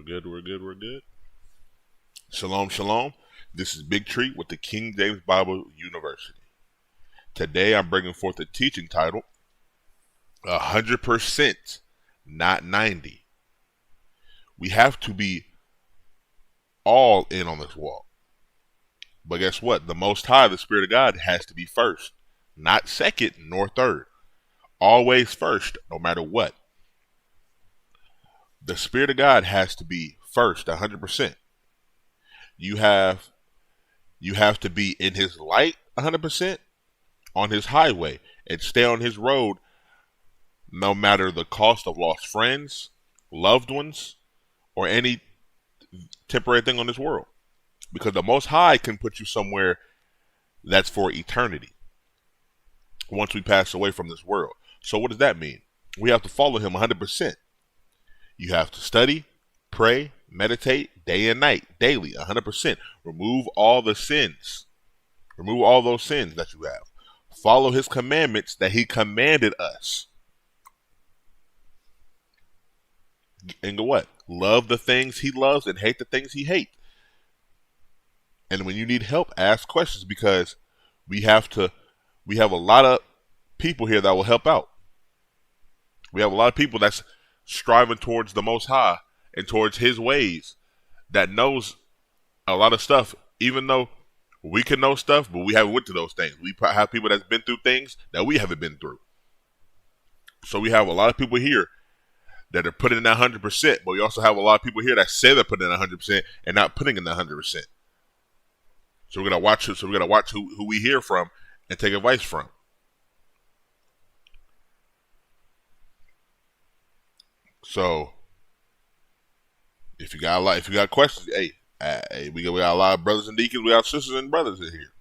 good. We're good. We're good. Shalom, shalom. This is Big Tree with the King James Bible University. Today I'm bringing forth a teaching titled 100%, not 90. We have to be all in on this walk. But guess what? The Most High, the Spirit of God, has to be first, not second nor third. Always first, no matter what. The Spirit of God has to be first, 100%. You have to be in His light 100%, on His highway, and stay on His road no matter the cost of lost friends, loved ones, or any temporary thing on this world. Because the Most High can put you somewhere that's for eternity once we pass away from this world. So what does that mean? We have to follow Him 100%. You have to study, pray, meditate day and night, daily, 100%. Remove all the sins. Remove all those sins that you have. Follow His commandments that He commanded us. And go what? Love the things He loves and hate the things He hates. And when you need help, ask questions, because we have a lot of people here that will help out. We have a lot of people that's striving towards the Most High and towards His ways, that knows a lot of stuff, even though we can know stuff, but we haven't went to those things. We have people that's been through things that we haven't been through. So we have a lot of people here that are putting in that 100%, but we also have a lot of people here that say they're putting in 100% and not putting in the 100%. So we're gonna watch who we hear from and take advice from. So if you got questions, we got a lot of brothers and deacons, we got sisters and brothers in here.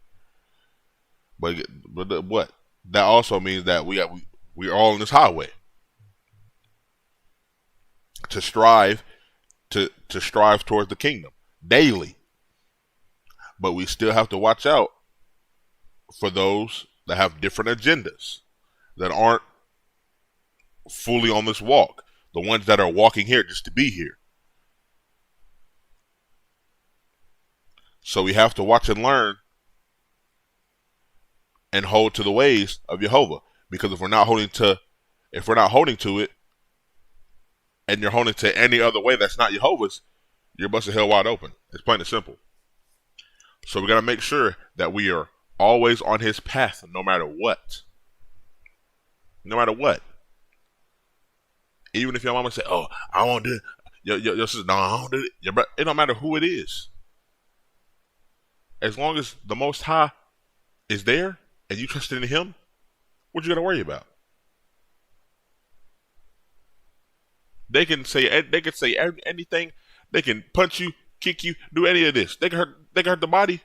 But what? That also means that we're all on this highway to strive towards the kingdom daily. But we still have to watch out for those that have different agendas, that aren't fully on this walk. The ones that are walking here just to be here. So we have to watch and learn and hold to the ways of JEHOVAH. Because if we're not holding to it, and you're holding to any other way that's not JEHOVAH's, you're busting hell wide open. It's plain and simple. So we got to make sure that we are always on His path, no matter what. No matter what. Even if your mama say, "Oh, I won't do it," your sister, "No, I won't do it." It don't matter who it is. As long as the Most High is there and you trust in Him, what you got to worry about? They can say anything. They can punch you, kick you, do any of this. They can hurt the body.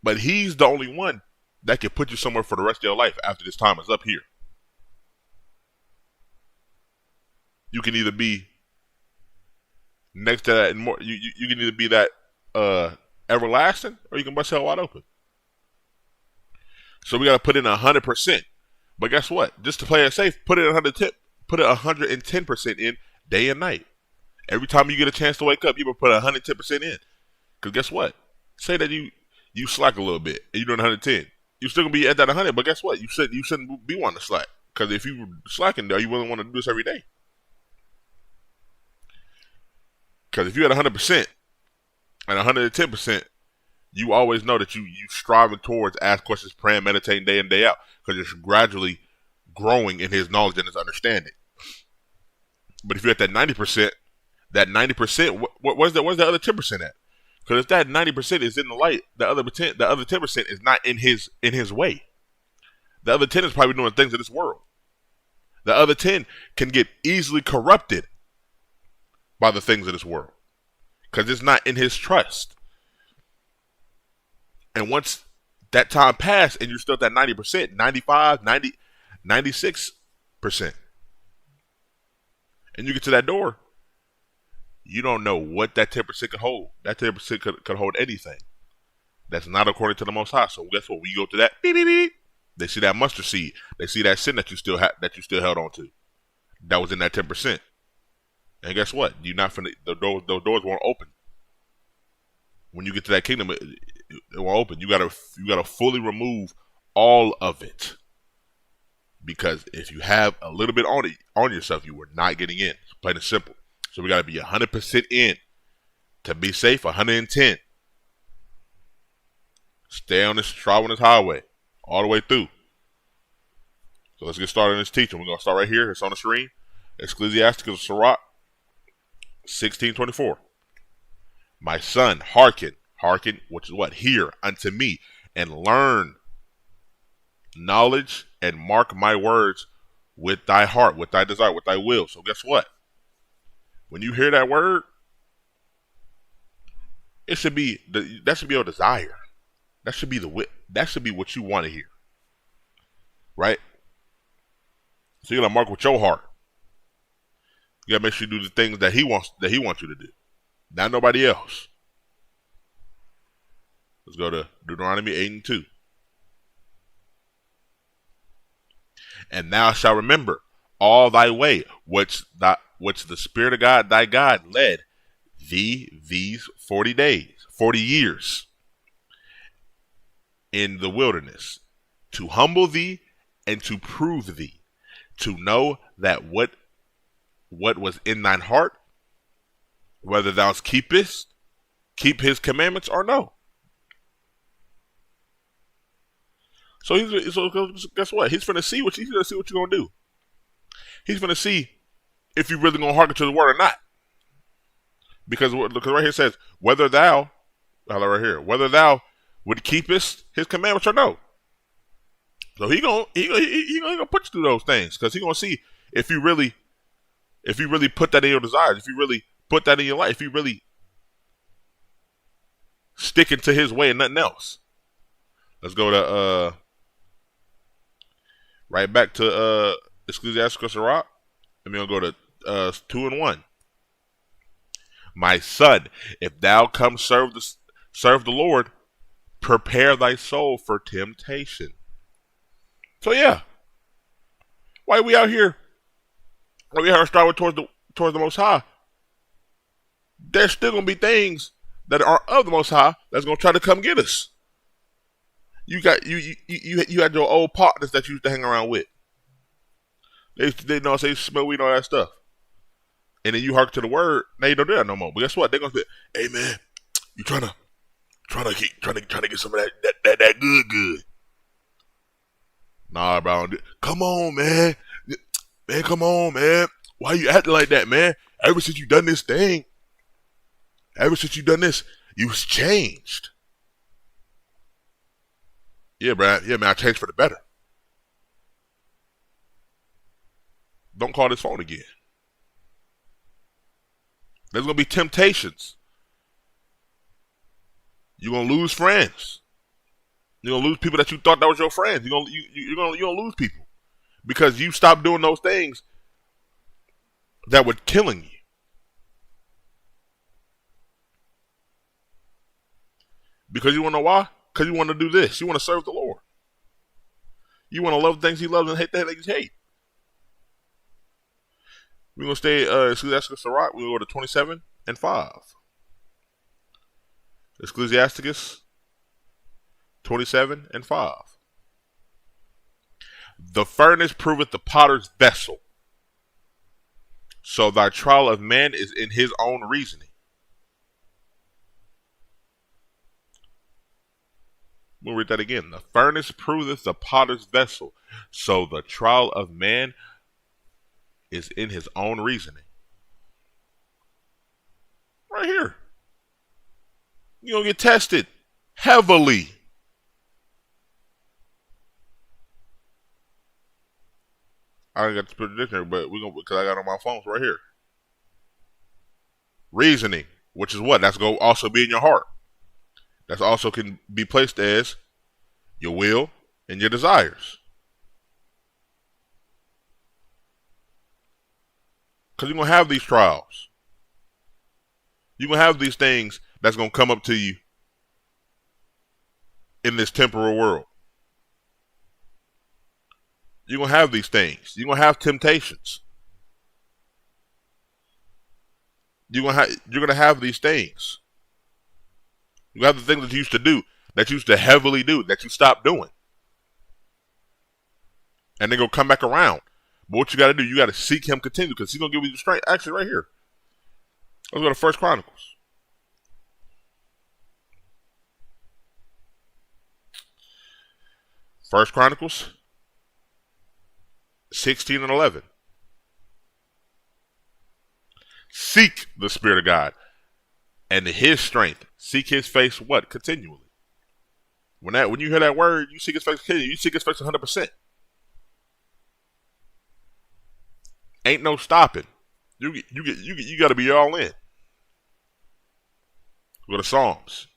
But He's the only one that can put you somewhere for the rest of your life after this time is up here. You can either be next to that and more. You can either be that everlasting, or you can bust hell wide open. So we got to put in 100%. But guess what? Just to play it safe, put it 110% in day and night. Every time you get a chance to wake up, you better put 110% in. Because guess what? Say that you slack a little bit and you're doing 110. You're still gonna be at that 100. But guess what? You shouldn't be wanting to slack. Because if you were slacking there, you wouldn't want to do this every day. Because if you're at 100% and 110%, you always know that you striving towards ask questions, praying, meditating day in, day out. Because you're gradually growing in His knowledge and His understanding. But if you're at that 90%, where's the other 10% at? Because if that 90% is in the light, the other 10% is not in his way. The other 10 is probably doing things in this world. The other 10 can get easily corrupted by the things of this world, because it's not in His trust. And once that time passed and you're still at that 90%, 95, 90, 96%, and you get to that door, you don't know what that 10% could hold. That 10% could hold anything. That's not according to the Most High. So guess what? We go to that, beep, beep, beep. They see that mustard seed. They see that sin that you still held on to. That was in that 10%. And guess what? You're not finna, the doors won't open. When you get to that kingdom, it won't open. You gotta fully remove all of it. Because if you have a little bit on yourself, you are not getting in. It's plain and simple. So we gotta be 100% in to be safe. 110. Stay on this highway all the way through. So let's get started in this teaching. We're gonna start right here. It's on the screen. Ecclesiasticus Sirach 16:24. My son, hearken, which is what? Hear unto me, and learn knowledge, and mark my words with thy heart, with thy desire, with thy will. So guess what? When you hear that word, that should be your desire. That should be what you want to hear. Right? So you gotta mark with your heart. You gotta make sure you do the things that he wants you to do. Not nobody else. Let's go to Deuteronomy 8:2. And thou shalt remember all thy way, which the Spirit of God thy God led thee these 40 years in the wilderness, to humble thee and to prove thee, to know that what was in thine heart, whether thou keep his commandments or no. So guess what? He's finna see what you're gonna do. He's finna see if you really gonna hearken to the word or not. Because right here it says, whether thou would keep his commandments or no. So he gonna put you through those things, because he gonna see if you really put that in your desires, if you really put that in your life, if you really sticking to his way and nothing else. Let's go to right back to Ecclesiasticus Sirach, and we're gonna go to 2:1. My son, if thou come serve the Lord, prepare thy soul for temptation. So yeah, why we out here striving towards the Most High? There's still gonna be things that are of the Most High that's gonna try to come get us. You had your old partners that you used to hang around with. They know, say smell weed and all that stuff. And then you hark to the word, now you don't do that no more. But guess what? They're gonna say, hey man, you trying to get some of that good. Nah, bro. Come on, man. Man, come on, man. Why you acting like that, man? Ever since you done this thing, you've changed. Yeah, bro. Yeah, man, I changed for the better. Don't call this phone again. There's going to be temptations. You're going to lose friends. You're going to lose people that you thought that was your friends. You're going to lose people because you stopped doing those things that were killing you. Because you want to know why? Because you want to do this. You want to serve the Lord. You want to love the things he loves and hate the things he hates. We're going to stay, Ecclesiasticus Sirach. We're going to go to 27:5. Ecclesiasticus 27:5. The furnace proveth the potter's vessel, so thy trial of man is in his own reasoning. We'll read that again. The furnace proveth the potter's vessel, so the trial of man is in his own reasoning. Right here. You're going to get tested heavily. I got to put the dictionary, but because I got it on my phones right here. Reasoning, which is what? That's going to also be in your heart. That also can be placed as your will and your desires. Because you're going to have these trials. You're going to have these things that's going to come up to you in this temporal world. You're going to have these things. You're going to have temptations. you're gonna have these things. You have the things that you used to do, that you used to heavily do, that you stopped doing, and they're gonna come back around. But what you got to do, you got to seek Him continually, because He's gonna give you the strength. Actually, right here, let's go to 1 Chronicles. 1 Chronicles 16 and 11. Seek the Spirit of God and His strength. Seek His face what? Continually. When you hear that word, you seek His face continually. You seek His face 100%. Ain't no stopping. You got to be all in. Go to Psalms.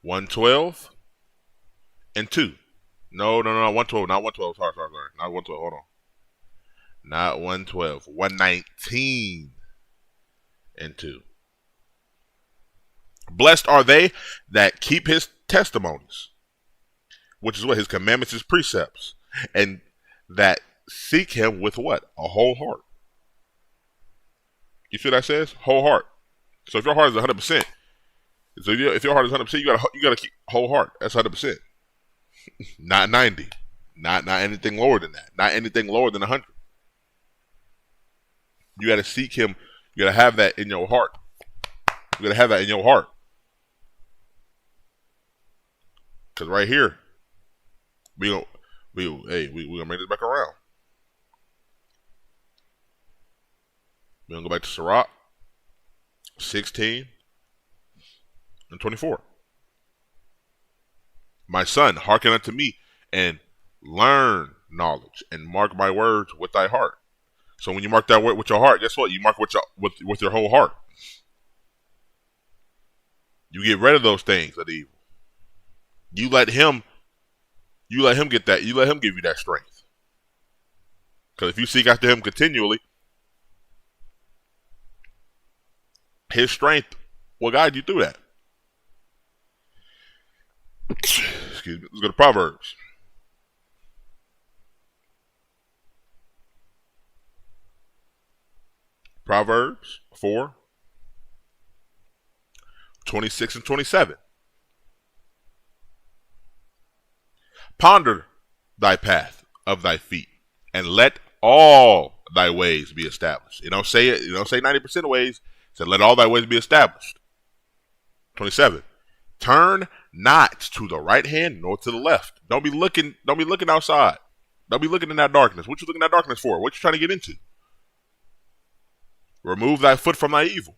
112 and 2. No, 112, not 112. Sorry. Not 112. Hold on. Not 112. 119 and 2. Blessed are they that keep His testimonies, which is what? His commandments, His precepts, and that seek Him with what? A whole heart. You see what that says? Whole heart. So if your heart is 100%, so if your heart is 100%, you gotta keep whole heart. That's 100%. Not 90. Not anything lower than that. Not anything lower than 100. You gotta seek Him. You gotta have that in your heart. You gotta have that in your heart. Cause right here, we gonna make this back around. We're gonna go back to Sirach 16 and 24. My son, hearken unto me and learn knowledge, and mark my words with thy heart. So when you mark that word with your heart, guess what? You mark with your whole heart. You get rid of those things of evil. You let him get that. You let Him give you that strength. Because if you seek after Him continually, His strength will guide you through that. Excuse me. Let's go to Proverbs. Proverbs 4, 26 and 27. Ponder thy path of thy feet, and let all thy ways be established. You don't say it. You don't say 90% of ways. It said, let all thy ways be established. 27. Turn not to the right hand nor to the left. Don't be looking outside. Don't be looking in that darkness. What you looking in that darkness for? What you trying to get into? Remove thy foot from thy evil.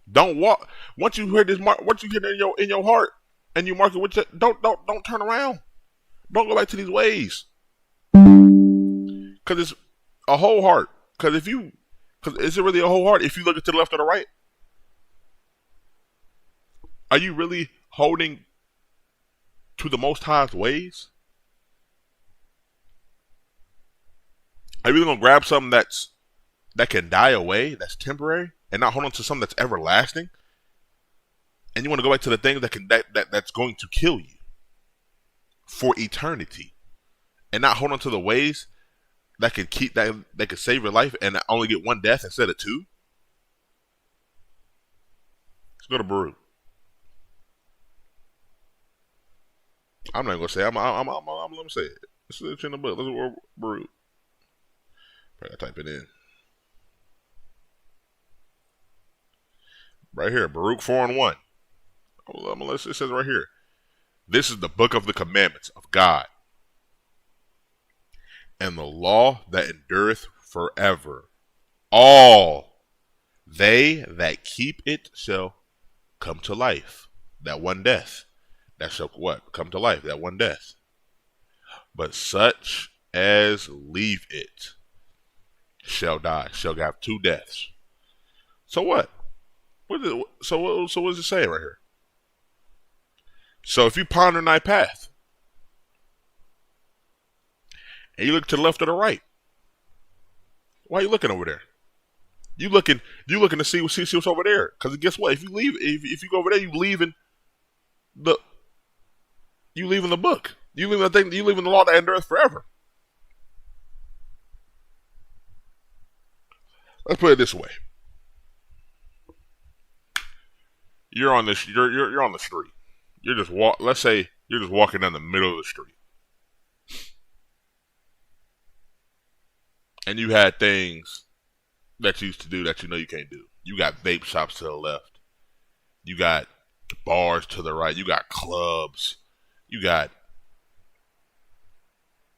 Don't walk. Once you hear this, once you hear it in your heart, and you mark it with don't turn around. Don't go back to these ways. Because it's a whole heart. Because is it really a whole heart if you look to the left or the right? Are you really holding to the Most High's ways? Are you really going to grab something that can die away, that's temporary, and not hold on to something that's everlasting? And you want to go back to the things that's going to kill you for eternity, and not hold on to the ways that could save your life and only get one death instead of two? Let's go to Baruch. I'm not gonna say. Let me say it. It's in the book. Let's go Baruch. I gotta type it in. Right here, Baruch 4 and 1. It says right here. This is the book of the commandments of God, and the law that endureth forever. All they that keep it shall come to life. That one death. That shall what? Come to life. That one death. But such as leave it shall die. Shall have two deaths. So what? So what does it say right here? So if you ponder thy path, and you look to the left or the right, why are you looking over there? You looking to see what's over there? Because guess what? If you go over there, you leaving the book. You leaving the law that endureth forever. Let's put it this way. You're on this. You're on the street. You're just Let's say you're just walking down the middle of the street, and you had things that you used to do that you know you can't do. You got vape shops to the left. You got bars to the right. You got clubs. You got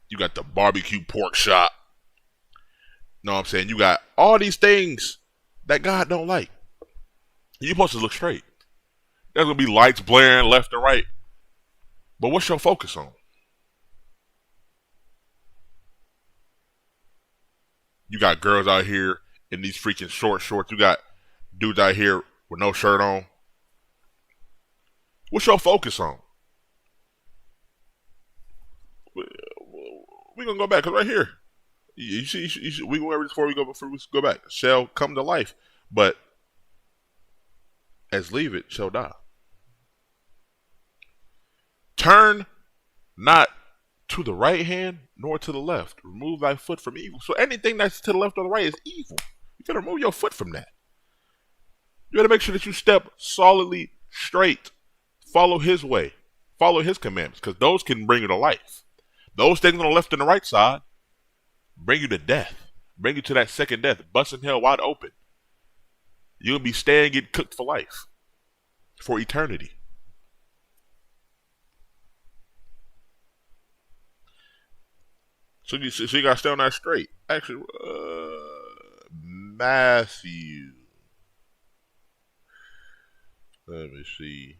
the barbecue pork shop. Know what I'm saying? You got all these things that God don't like. You're supposed to look straight. There's going to be lights blaring left and right. But what's your focus on? You got girls out here in these freaking short shorts. You got dudes out here with no shirt on. What's your focus on? We're going to go back, because right here, you see, we go over before we go back. Shall come to life, but as leave it shall die. Turn not to the right hand nor to the left. Remove thy foot from evil. So anything that's to the left or the right is evil. You got to remove your foot from that. You got to make sure that you step solidly straight. Follow his way. Follow his commandments, because those can bring you to life. Those things on the left and the right side bring you to death. Bring you to that second death. Busting hell wide open. You'll be staying, get cooked for life. For eternity. So you got to stay on that straight. Actually, Matthew. Let me see.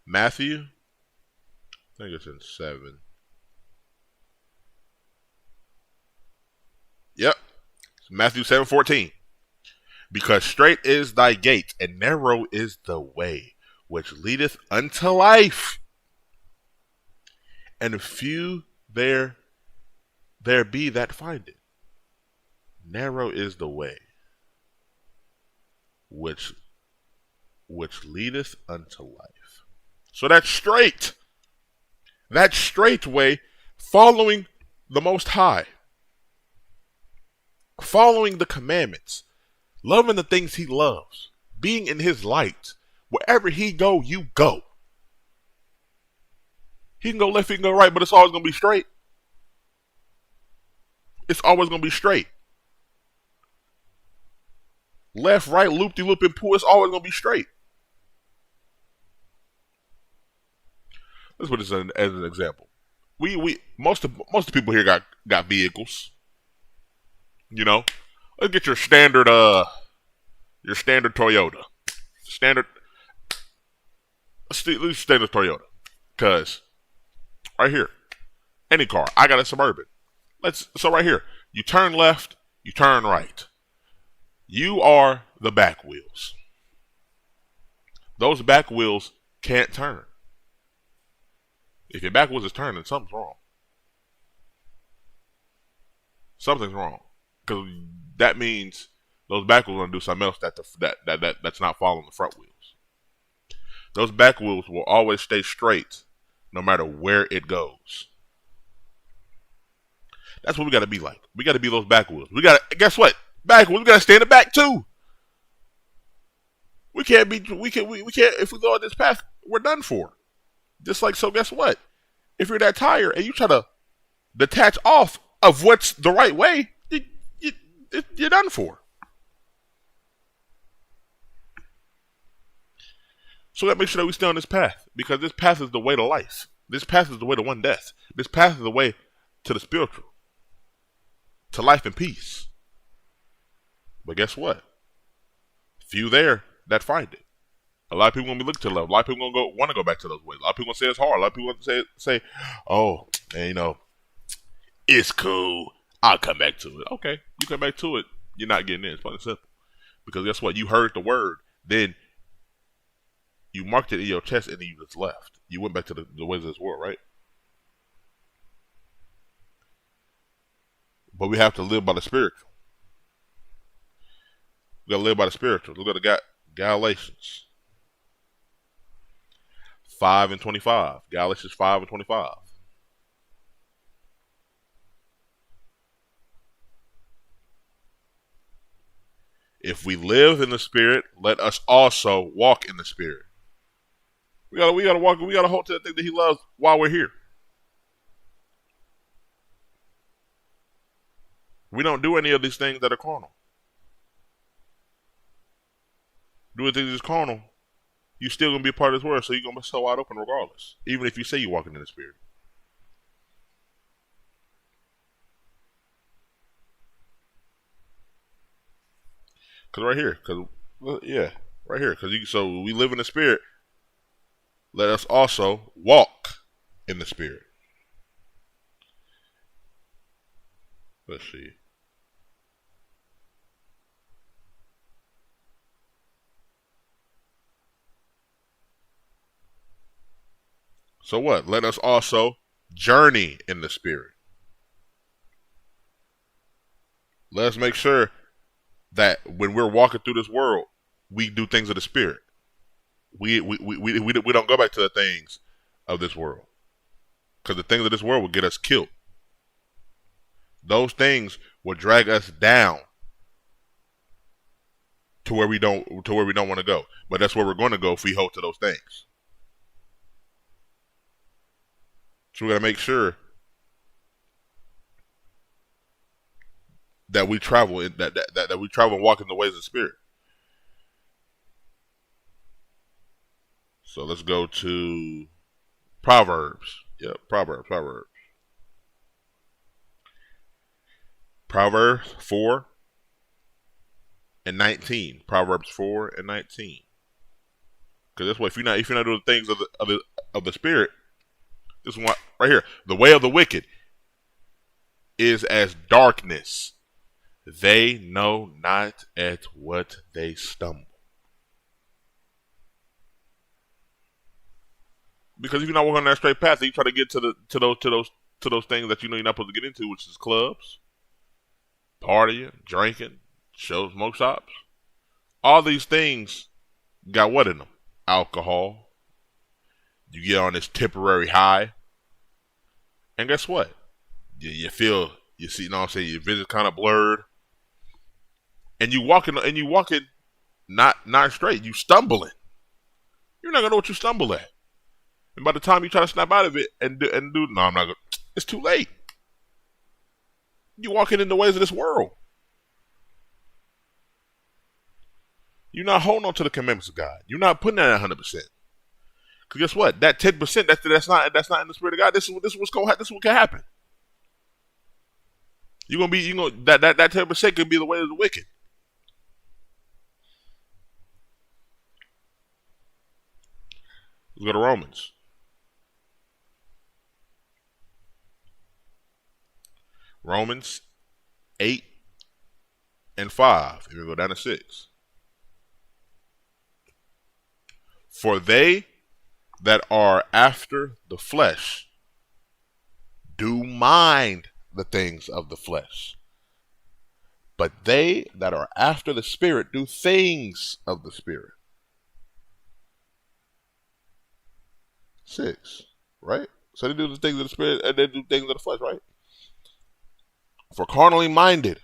Matthew. I think it's in 7. Yep. Matthew 7:14. Because straight is thy gate, and narrow is the way which leadeth unto life. And few there be that find it. Narrow is the way which leadeth unto life. So that's straight. That straight way, following the Most High. Following the commandments. Loving the things he loves. Being in his light. Wherever he go, you go. He can go left, he can go right, but it's always going to be straight. It's always going to be straight. Left, right, loop-de-loop, and pull, it's always going to be straight. Let's put this as an example. Most of the people here got vehicles. You know, let's get your standard Toyota. Standard Toyota. Because right here, any car, I got a Suburban. So right here, you turn left, you turn right. You are the back wheels. Those back wheels can't turn. If your back wheels is turning, something's wrong. Something's wrong. Because that means those back wheels are going to do something else that's not following the front wheels. Those back wheels will always stay straight no matter where it goes. That's what we got to be like. We got to be those back wheels. Guess what? Back wheels, we got to stay in the back too. We can't, if we go on this path, we're done for. Just like, so guess what? If you're that tire and you try to detach off of what's the right way, you're done for. So we got to make sure that we stay on this path, because this path is the way to life. This path is the way to one death. This path is the way to the spiritual, to life and peace. But guess what? Few there that find it. A lot of people gonna be looking to the left. A lot of people gonna want to go back to those ways. A lot of people gonna say it's hard. A lot of people gonna say, "Oh, man, it's cool. I'll come back to it." Okay, you come back to it. You're not getting in. It's plain and simple. Because guess what? You heard the word, then you marked it in your chest, and then you just left. You went back to the ways of this world, right? But we have to live by the spiritual. We got to live by the spiritual. Look at Galatians 5:25. Galatians 5:25. if we live in the Spirit, let us also walk in the Spirit. We gotta walk. We gotta hold to the thing that He loves while we're here. We don't do any of these things that are carnal. Do things that's carnal, you're still gonna be a part of this world, so you're gonna be so wide open regardless, even if you say you're walking in the Spirit. Cause right here, so we live in the Spirit. Let us also walk in the Spirit. Let's see. So what? Let us also journey in the Spirit. Let us make sure that when we're walking through this world, we do things of the Spirit. We don't go back to the things of this world, because the things of this world will get us killed. Those things will drag us down to where we don't want to go. But that's where we're going to go if we hold to those things. So we got to make sure that we travel that we travel and walk in the ways of the Spirit. So let's go to Proverbs. Yep, Proverbs. Proverbs 4 and 19. Proverbs 4 and 19. Because that's what if you're not doing the things of the Spirit, this one right here. The way of the wicked is as darkness. They know not at what they stumble. Because if you're not walking on that straight path, then you try to get to those things that you know you're not supposed to get into, which is clubs, partying, drinking, smoke shops. All these things got what in them? Alcohol. You get on this temporary high, and guess what? You feel, you see, you know what I'm saying, your vision's kind of blurred, and you walking not straight. You stumbling. You're not gonna know what you stumble at, and by the time you try to snap out of it and do, no, I'm not gonna. It's too late. You're walking in the ways of this world. You're not holding on to the commandments of God. You're not putting that at 100%. Because guess what? That 10%, that's not in the Spirit of God. This is what's going to happen. This is what can happen. That 10% could be the way of the wicked. Let's go to Romans. Romans 8 and 5. Here we go down to 6. For they that are after the flesh do mind the things of the flesh, but they that are after the Spirit do things of the Spirit. 6, right? So they do the things of the Spirit and they do things of the flesh, right? For carnally minded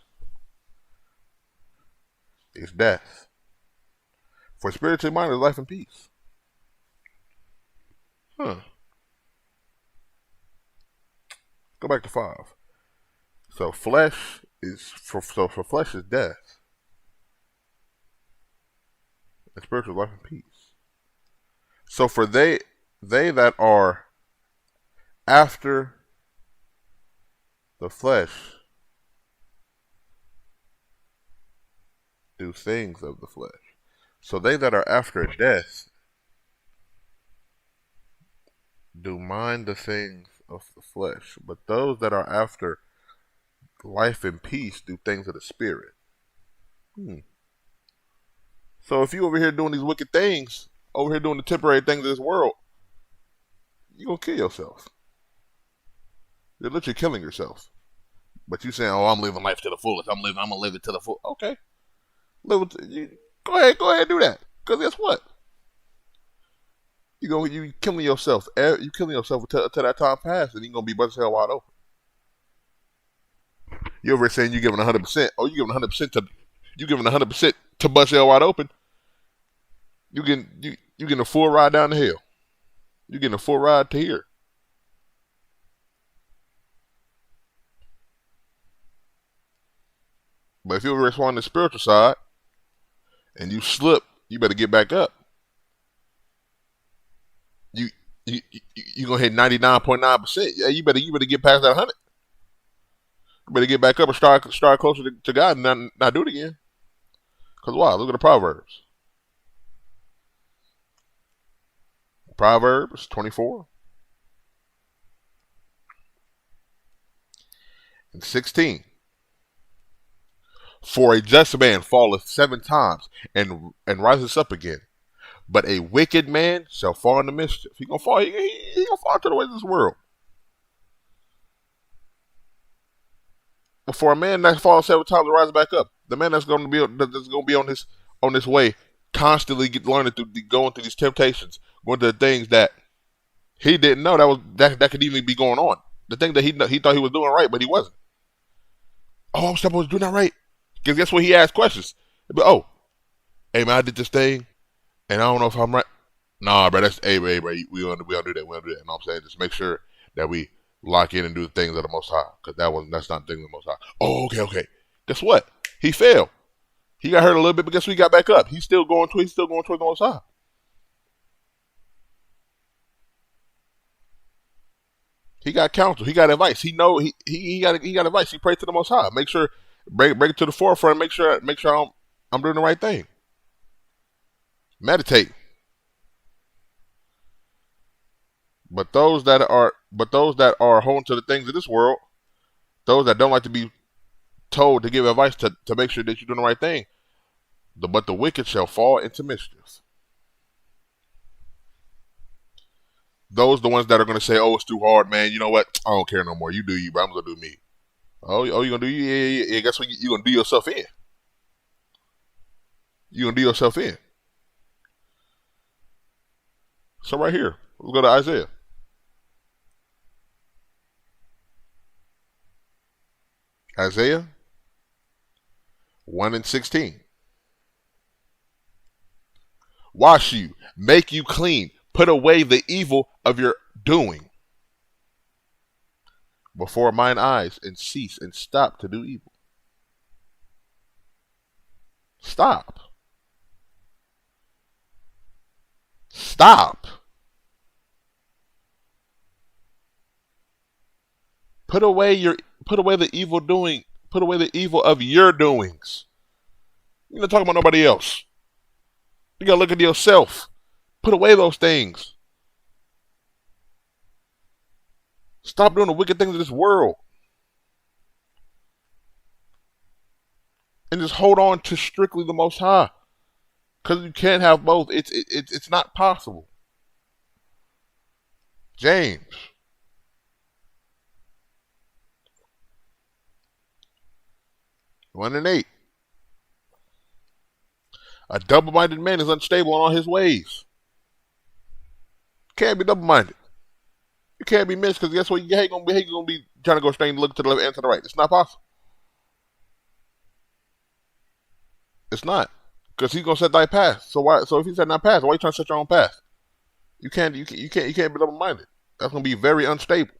is death. For spiritually minded is life and peace. Go back to 5. So flesh is flesh is death. And spiritual life and peace. So for they that are after the flesh do things of the flesh. So they that are after death do mind the things of the flesh, but those that are after life and peace do things of the Spirit. So if you over here doing these wicked things, over here doing the temporary things of this world, you're going to kill yourself. You're literally killing yourself. But you saying, oh, I'm living life to the fullest. I'm going to live it to the full. Okay. Go ahead and do that. Because guess what? You killing yourself. You killing yourself until that time passes, and you're gonna be busted hell wide open. You over here saying you giving 100%? Oh, you giving 100% to to bust hell wide open, you getting a full ride down to hell. You getting a full ride to here. But if you respond to the spiritual side and you slip, you better get back up. You gonna hit 99.9%. Yeah, you better get past that 100. You better get back up and start closer to God and not do it again. Cause why? Look at the Proverbs. Proverbs 24 and 16. For a just man falleth 7 times and rises up again, but a wicked man shall fall into mischief. He gonna fall. He gonna fall to the ways of this world. But for a man that falls 7 times and rises back up, the man that's gonna be on this way, constantly going through these temptations, going to the things that he didn't know that could even be going on. The thing that he thought he was doing right, but he wasn't. Oh, I'm supposed to do that right. Because guess what? He asked questions. But, oh, hey man, I did this thing, and I don't know if I'm right. Nah, bro, that's hey, bro, we gonna do that. You know what I'm saying? Just make sure that we lock in and do the things of the Most High, because that's not the thing of the Most High. Oh, okay. Guess what? He failed. He got hurt a little bit, but guess what? He got back up. He's still going towards the Most High. He got counsel. He got advice. He got advice. He prayed to the Most High. Make sure. Bring it to the forefront. Make sure I'm doing the right thing. Meditate. But those that are holding to the things of this world, those that don't like to be told to give advice to make sure that you're doing the right thing, but the wicked shall fall into mischief. Those the ones that are going to say, "Oh, it's too hard, man. You know what? I don't care no more. You do you, but I'm going to do me." Oh, you gonna do you? Yeah. Guess what? You gonna do yourself in. You gonna do yourself in. So right here, let's go to Isaiah. Isaiah 1 and 16. Wash you, make you clean, put away the evil of your doing before mine eyes, and cease and stop to do evil. Stop. Put away the evil doing. Put away the evil of your doings. You're not talking about nobody else. You gotta look at yourself. Put away those things. Stop doing the wicked things of this world. And just hold on to strictly the Most High. Because you can't have both. It's not possible. James. One and 8. A double-minded man is unstable in all his ways. Can't be double-minded. You can't be mixed, because guess what? You ain't gonna be trying to go straight and look to the left and to the right. It's not possible. It's not, because he's gonna set thy path. So if he set thy path, why are you trying to set your own path? You can't be double-minded. That's gonna be very unstable.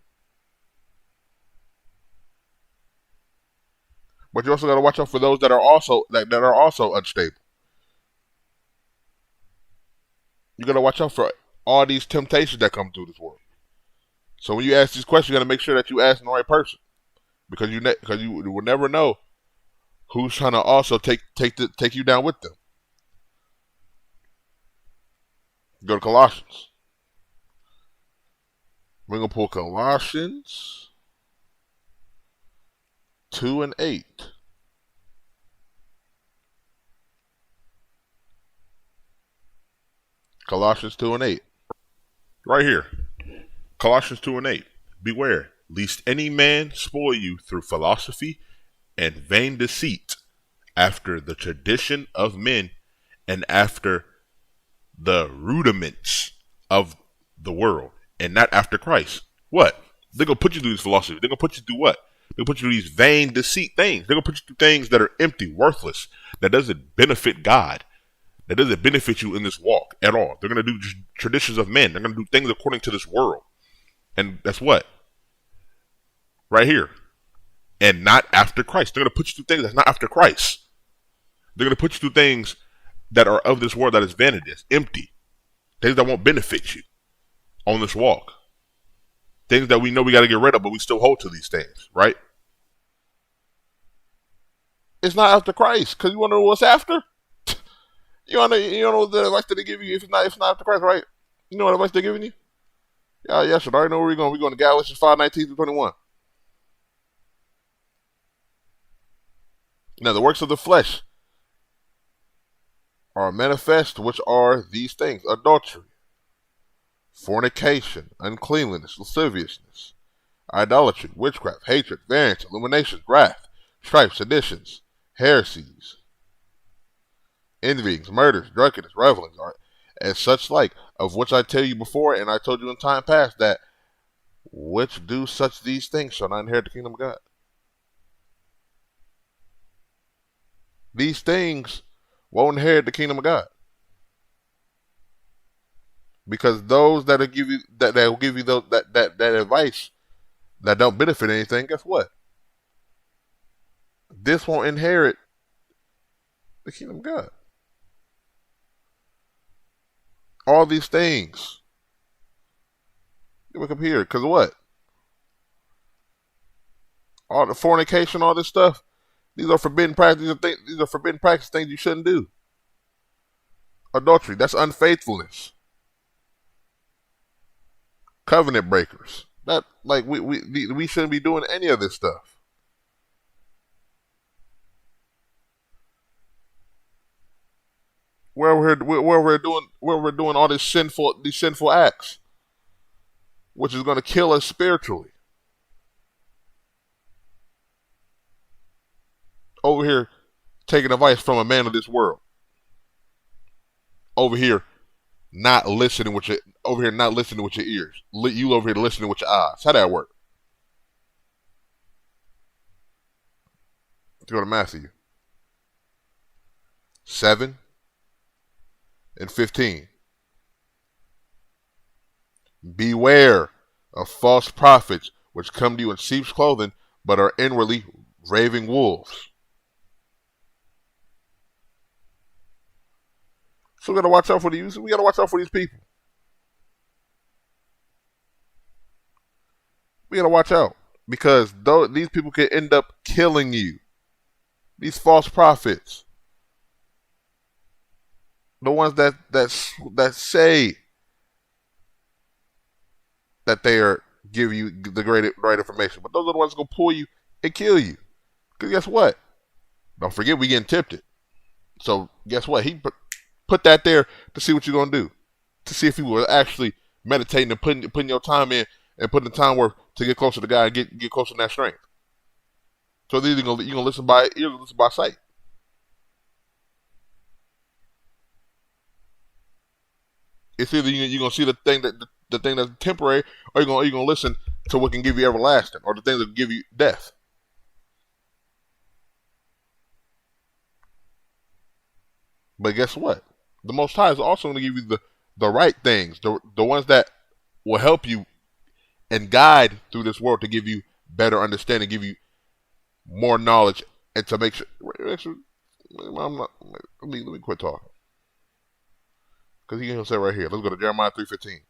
But you also got to watch out for those that are also unstable. You got to watch out for all these temptations that come through this world. So when you ask these questions, you got to make sure that you ask the right person, because you will never know who's trying to also take you down with them. Go to Colossians. We're gonna pull Colossians 2 and 8. Colossians 2 and 8. Right here. Colossians 2 and 8. Beware, lest any man spoil you through philosophy and vain deceit, after the tradition of men and after the rudiments of the world, and not after Christ. What? They're going to put you through this philosophy. They're going to put you through what? They'll put you through these vain deceit things. They're going to put you through things that are empty, worthless, that doesn't benefit God, that doesn't benefit you in this walk at all. They're going to do traditions of men. They're going to do things according to this world. And that's what? Right here. And not after Christ. They're going to put you through things that's not after Christ. They're going to put you through things that are of this world that is vanity, that's empty. Things that won't benefit you on this walk. Things that we know we got to get rid of, but we still hold to these things, right? It's not after Christ, because you want to know what's after? You know what the advice that they give you if it's not after Christ, right? You know what advice they're giving you? Yeah, yes, I already know where we're going. We're going to Galatians 5:19-21. Now, the works of the flesh are manifest, which are these things: adultery, fornication, uncleanliness, lasciviousness, idolatry, witchcraft, hatred, variance, illuminations, wrath, strife, seditions, heresies, envyings, murders, drunkenness, revelings, and such like, of which I tell you before, and I told you in time past, that which do such these things shall not inherit the kingdom of God. These things won't inherit the kingdom of God, because those that will give you that will give you that advice that don't benefit anything. Guess what? This won't inherit the kingdom of God. All these things. Look up here, because what? All the fornication, all this stuff. These are forbidden practices. These are forbidden practices, things you shouldn't do. Adultery, that's unfaithfulness. Covenant breakers. That like we shouldn't be doing any of this stuff. Where we're doing all these sinful acts, which is going to kill us spiritually. Over here, taking advice from a man of this world. Over here, not listening with your ears. You over here listening with your eyes. How that work? Let's go to Matthew 7:15. Beware of false prophets, which come to you in sheep's clothing, but are inwardly raving wolves. So we got to watch out for these. We got to watch out for these people. We got to watch out, because these people can end up killing you. These false prophets, the ones that say that they are give you the right information, but those are the ones gonna pull you and kill you. Because guess what? Don't forget, we getting tempted. So guess what? He put that there to see what you're gonna do, to see if you were actually meditating and putting your time in and putting the time work to get closer to God and get closer to that strength. So either you're gonna listen by ear or listen by sight. It's either you're gonna see the thing that's temporary, or you're gonna listen to what can give you everlasting, or the things that can give you death. But guess what? The Most High is also going to give you the right things, the ones that will help you and guide through this world to give you better understanding, give you more knowledge, and to make sure. Let me quit talking, because he'll say right here. Let's go to Jeremiah 3:15.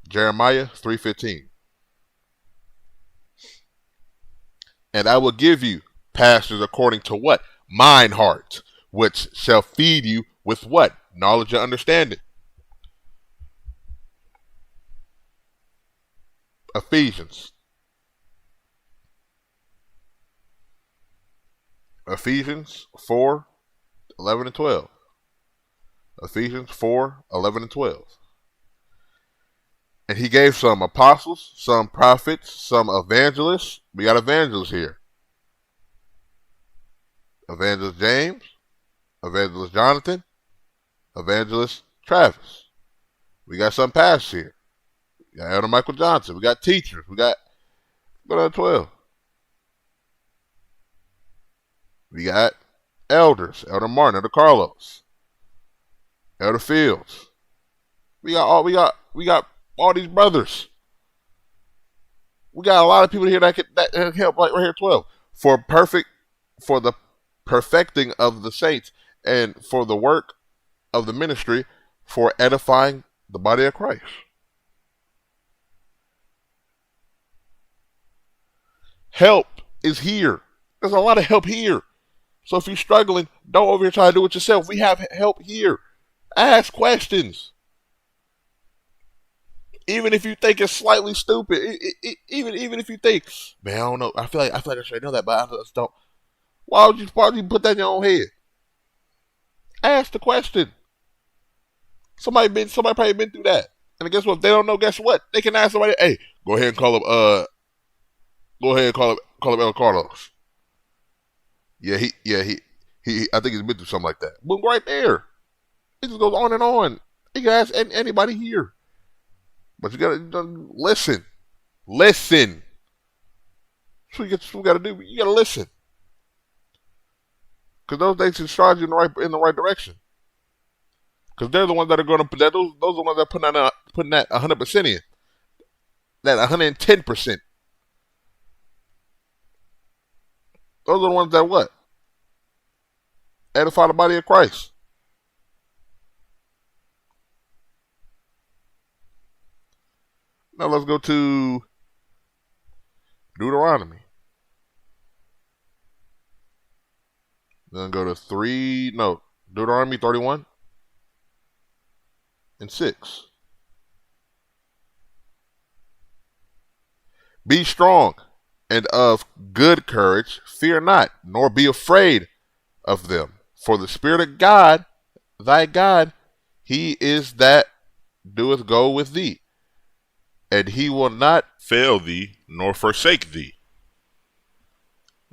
Jeremiah 3:15. And I will give you pastors according to what? Mine heart, which shall feed you with what? Knowledge and understanding. Ephesians 4:11 and 12. Ephesians 4:11 and 12. And he gave some apostles, some prophets, some evangelists. We got evangelists here. Evangelist James, Evangelist Jonathan, Evangelist Travis. We got some pastors here. We got Elder Michael Johnson. We got teachers. We got Go to 12. We got elders. Elder Martin, Elder Carlos, Elder Fields. We got all these brothers. We got a lot of people here that can help right here 12. For the perfecting of the saints and for the work of the ministry for edifying the body of Christ. Help is here. There's a lot of help here. So if you're struggling, don't over here try to do it yourself. We have help here. Ask questions. Even if you think it's slightly stupid, even if you think, man, I don't know, I feel like I should know that, but I just don't. Why would you put that in your own head? Ask the question. Somebody probably been through that. And guess what? If they don't know, guess what? They can ask somebody, hey, go ahead and call up El Carlos. Yeah, he I think he's been through something like that. Boom, right there. It just goes on and on. You can ask anybody here. But you gotta listen. Listen. That's what you gotta do. You gotta listen. Because those things can start you in the right direction. Because they're the ones that are going to put that. Those are the ones that are putting that 100% in. That 110%. Those are the ones that what? Edify the body of Christ. Now let's go to Deuteronomy. Then go to Deuteronomy 31 and 6. Be strong and of good courage, fear not, nor be afraid of them. For the Spirit of God, thy God, he is that doeth go with thee, and he will not fail thee nor forsake thee.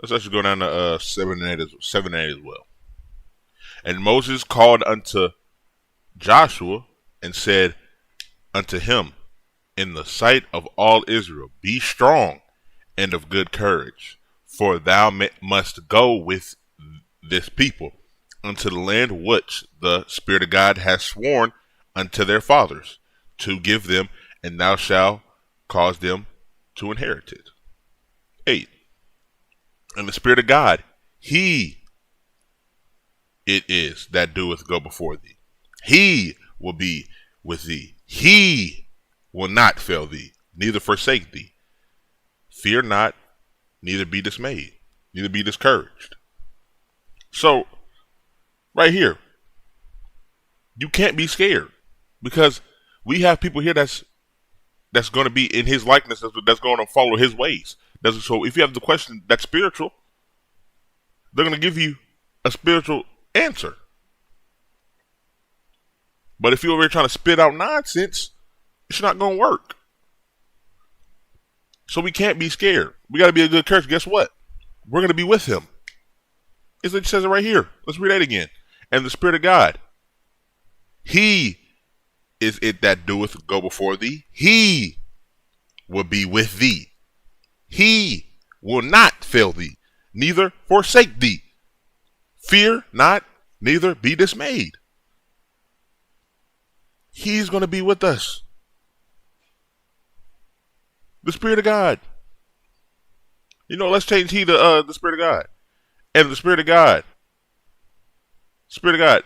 Let's actually go down to 7 and 8 as well. And Moses called unto Joshua and said unto him in the sight of all Israel, be strong and of good courage, for thou must go with this people unto the land which the Spirit of God has sworn unto their fathers to give them, and thou shalt cause them to inherit it. 8. And the Spirit of God, he it is that doeth go before thee. He will be with thee. He will not fail thee, neither forsake thee. Fear not, neither be dismayed, neither be discouraged. So, right here, you can't be scared, because we have people here that's going to be in his likeness, that's going to follow his ways. So if you have the question that's spiritual, they're going to give you a spiritual answer. But if you're over here trying to spit out nonsense, it's not going to work. So we can't be scared. We got to be a good courage. Guess what? We're going to be with him. It says it right here. Let's read that again. And the Spirit of God, he is it that doeth go before thee. He will be with thee. He will not fail thee, neither forsake thee. Fear not, neither be dismayed. He's going to be with us. The Spirit of God. Let's change he to the Spirit of God. And the Spirit of God. Spirit of God,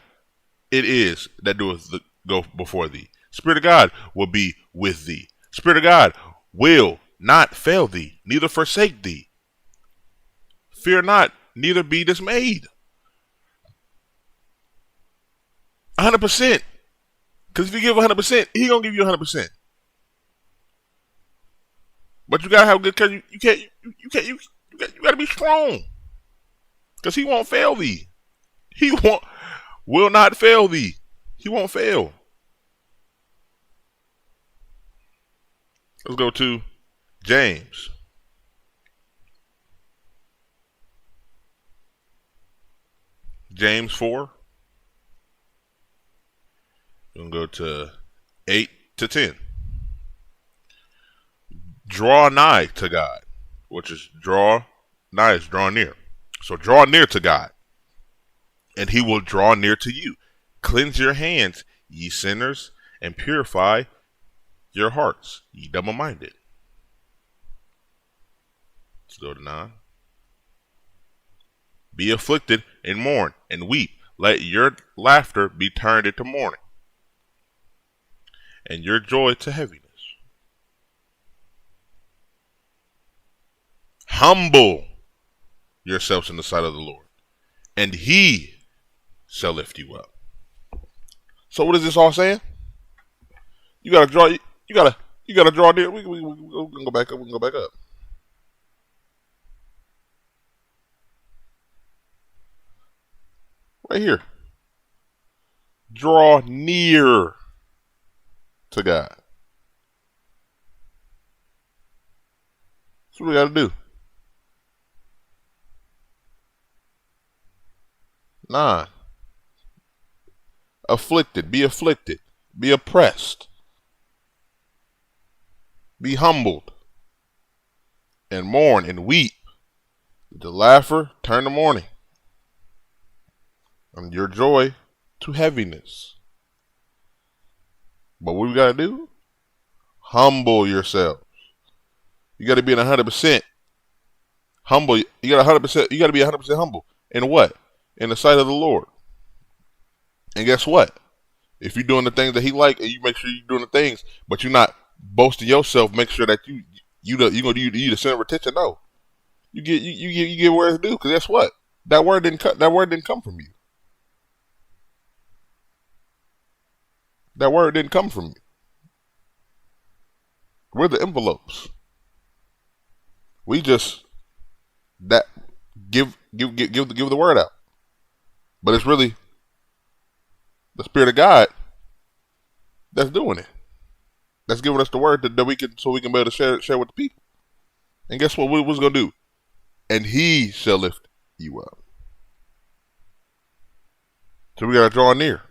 it is that doeth go before thee. Spirit of God will be with thee. Spirit of God will not fail thee, neither forsake thee. Fear not, neither be dismayed. 100%. Because if you give 100%, he gonna give you 100%. But you gotta have good courage. You gotta be strong. Because he won't fail thee. He will not fail thee. He won't fail. Let's go to James. James 4. We're going to go to 8 to 10. Draw nigh to God, which is draw nigh, is draw near. So draw near to God, and he will draw near to you. Cleanse your hands, ye sinners, and purify your hearts, ye double-minded. Let's go to 9. Be afflicted and mourn and weep. Let your laughter be turned into mourning, and your joy to heaviness. Humble yourselves in the sight of the Lord, and he shall lift you up. So what is this all saying? You gotta draw. You gotta draw near. We can go back up. We can go back up. Right here. Draw near to God. That's what we gotta do. 9. Afflicted. Be oppressed. Be humbled. And mourn and weep. The laugher turn to mourning, and your joy to heaviness. But what we gotta do? Humble yourselves. You gotta be 100% humble. You gotta be 100% humble. In what? In the sight of the Lord. And guess what? If you're doing the things that he like, and you make sure you're doing the things, but you're not boasting yourself, make sure that you the center of attention. No, you get where it's due. Because guess what? That word didn't come from you. That word didn't come from you. We're the envelopes. We just give the word out, but it's really the Spirit of God that's doing it. That's giving us the word that we can be able to share with the people. And guess what? What's gonna do? And he shall lift you up. So we gotta draw near.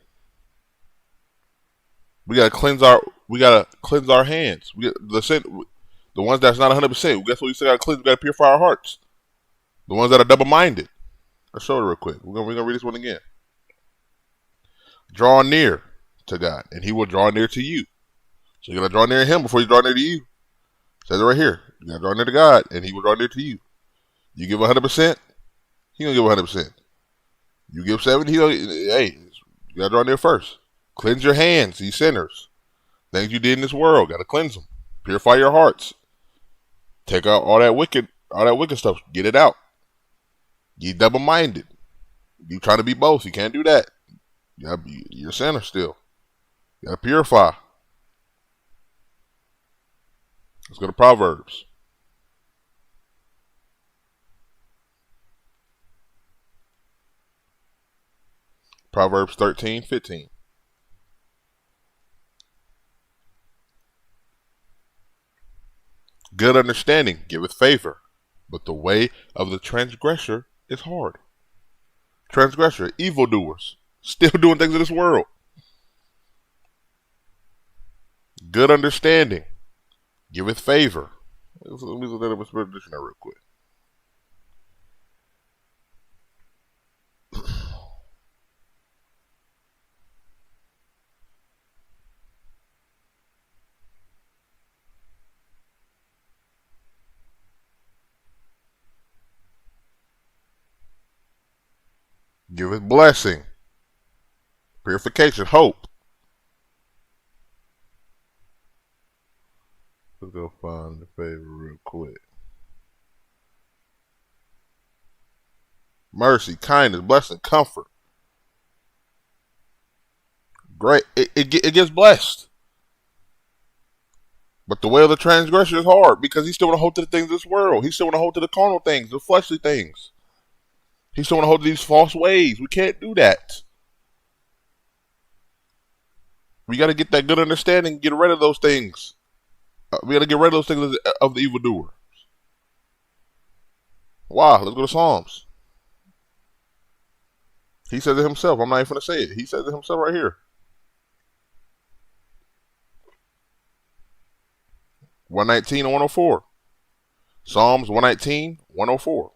We gotta cleanse our hands. The ones that's not 100%. Guess what? We still gotta cleanse. We gotta purify our hearts. The ones that are double-minded. Let's show it real quick. We're gonna read this one again. Draw near to God, and he will draw near to you. So you're gonna draw near to him before you draw near to you. It says it right here. You gotta draw near to God, and he will draw near to you. You give 100%, he gonna give 100%. You give 70, you gotta draw near first. Cleanse your hands, ye sinners. Things you did in this world, gotta cleanse them. Purify your hearts. Take out all that wicked stuff. Get it out. You double-minded. You trying to be both. You can't do that. You're a sinner still. You gotta purify. Let's go to Proverbs. Proverbs 13:15. Good understanding giveth favor, but the way of the transgressor is hard. Transgressor, evildoers, still doing things in this world. Good understanding giveth favor. Let me look at the Spirit Dictionary real quick. Giveth blessing, purification, hope. Let's go find the favor real quick. Mercy, kindness, blessing, comfort. Great. It gets blessed. But the way of the transgressor is hard because he still want to hold to the things of this world. He still want to hold to the carnal things, the fleshly things. He still want to hold to these false ways. We can't do that. We got to get that good understanding, get rid of those things. We got to get rid of those things of the evildoer. Wow, let's go to Psalms. He says it himself. I'm not even going to say it. He says it himself right here. 119 and 104. Psalms 119, 104.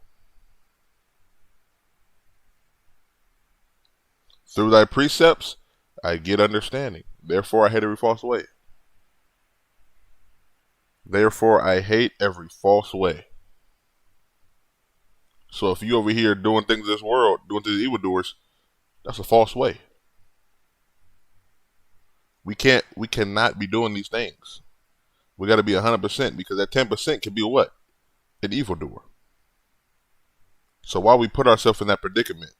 Through thy precepts I get understanding. Therefore I hate every false way. Therefore I hate every false way. So if you over here doing things in this world, doing things evildoers, that's a false way. We cannot be doing these things. We got to be 100%, because that 10% can be what? An evildoer. So why we put ourselves in that predicament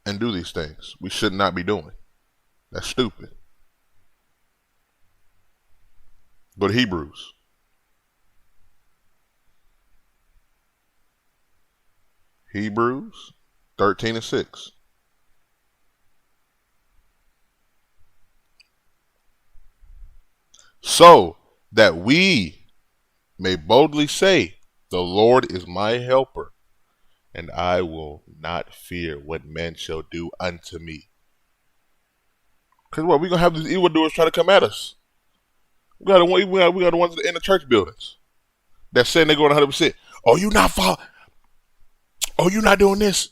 and do these things we should not be doing? That's stupid. Go to Hebrews. Hebrews 13 and 6. So that we may boldly say, the Lord is my helper, and I will not fear what men shall do unto me. Because what? We're going to have these evildoers try to come at us. We got the ones in the church buildings that's saying they're going 100%. Oh, you not fall. Oh, you not doing this.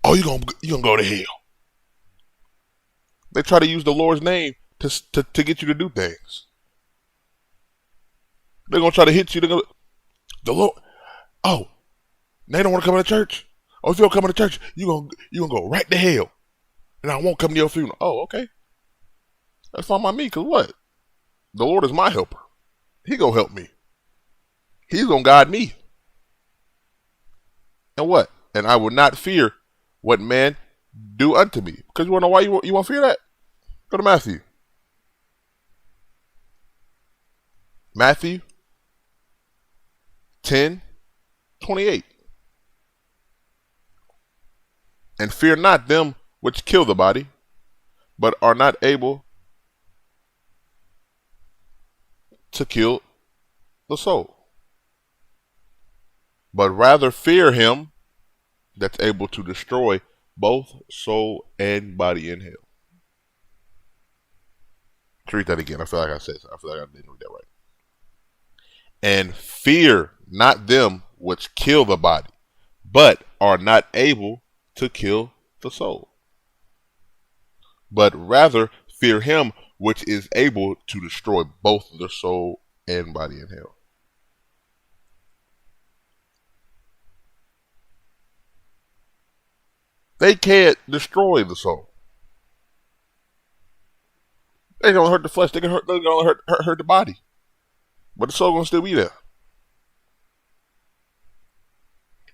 Oh, you gonna go to hell. They try to use the Lord's name to get you to do things. They're gonna try to hit you. They're gonna, the Lord. Oh, they don't want to come to church. Oh, if you don't come to church, you gonna go right to hell, and I won't come to your funeral. Oh, okay. That's fine by me. Cause what? The Lord is my helper. He gonna help me. He's gonna guide me. And what? And I will not fear what man do unto me. Because you want to know why you won't fear that? Go to Matthew. Matthew 10:28. And fear not them which kill the body, but are not able to kill the soul. But rather fear him that's able to destroy both soul and body in hell. Let's read that again. I feel like I said so. I feel like I didn't read that right. And fear not them which kill the body, but are not able to kill the soul. But rather fear him which is able to destroy both the soul and body in hell. They can't destroy the soul. They can only hurt the flesh. They can only hurt the body. But the soul gonna still be there.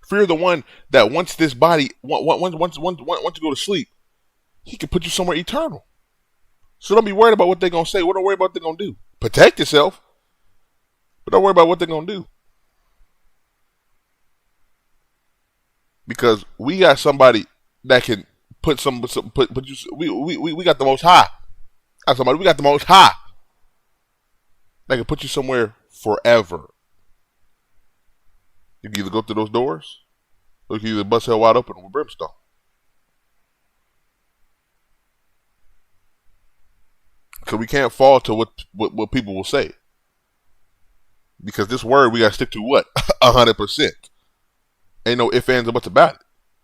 Fear the one that once this body, once you go to sleep, he can put you somewhere eternal. So don't be worried about what they're gonna say. Don't worry about what they're gonna do. Protect yourself, but don't worry about what they're gonna do. Because we got somebody that can put you. We got the Most High. We got the Most High that can put you somewhere forever. You can either go through those doors, or you can either bust hell wide open with brimstone. So we can't fall to what people will say. Because this word we gotta stick to what? 100%. Ain't no ifs, ands, or buts about it.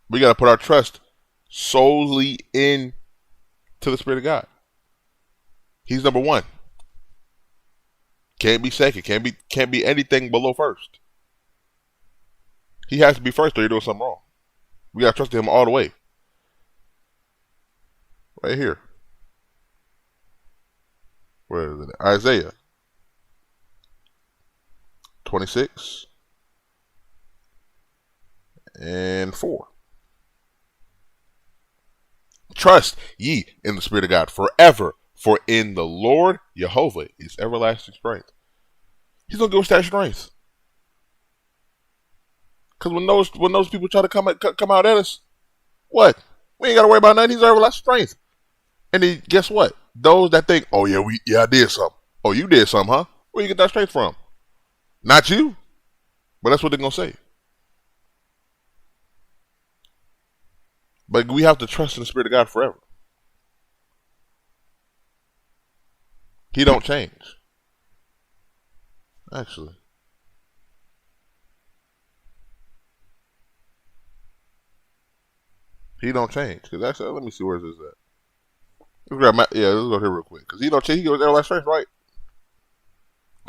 We gotta put our trust solely in to the Spirit of God. He's number one. Can't be second. Can't be anything below first. He has to be first, or you're doing something wrong. We gotta trust him all the way. Right here. Where is it? Isaiah 26 and 4. Trust ye in the Spirit of God forever, for in the Lord JEHOVAH is everlasting strength. He's gonna give us that strength. Because when those people try to come out at us, what? We ain't gotta worry about nothing. He's our everlasting strength. And then guess what? Those that think, oh yeah, I did something. Oh, you did something, huh? Where you get that strength from? Not you. But that's what they're gonna say. But we have to trust in the Spirit of God forever. He don't change. Actually, he don't change. Because actually, let me see where this is at. Let's grab let's go here real quick. Because he don't change. He goes everlasting strength, right?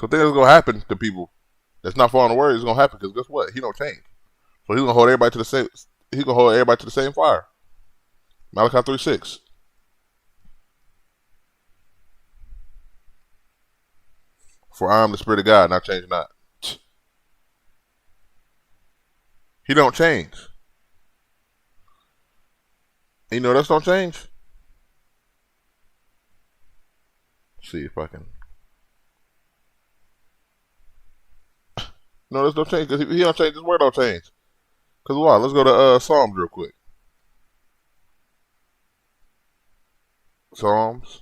So things are going to happen to people that's not following the word. It's going to happen because guess what? He don't change. So he's going to hold everybody to the same. He's going to hold everybody to the same fire. Malachi 3:6. For I am the Spirit of God, and I change not. He don't change. And you know that's don't change? Let's see if I can. No, that's don't change because he don't change. This word don't change. Because why? Let's go to Psalms real quick. Psalms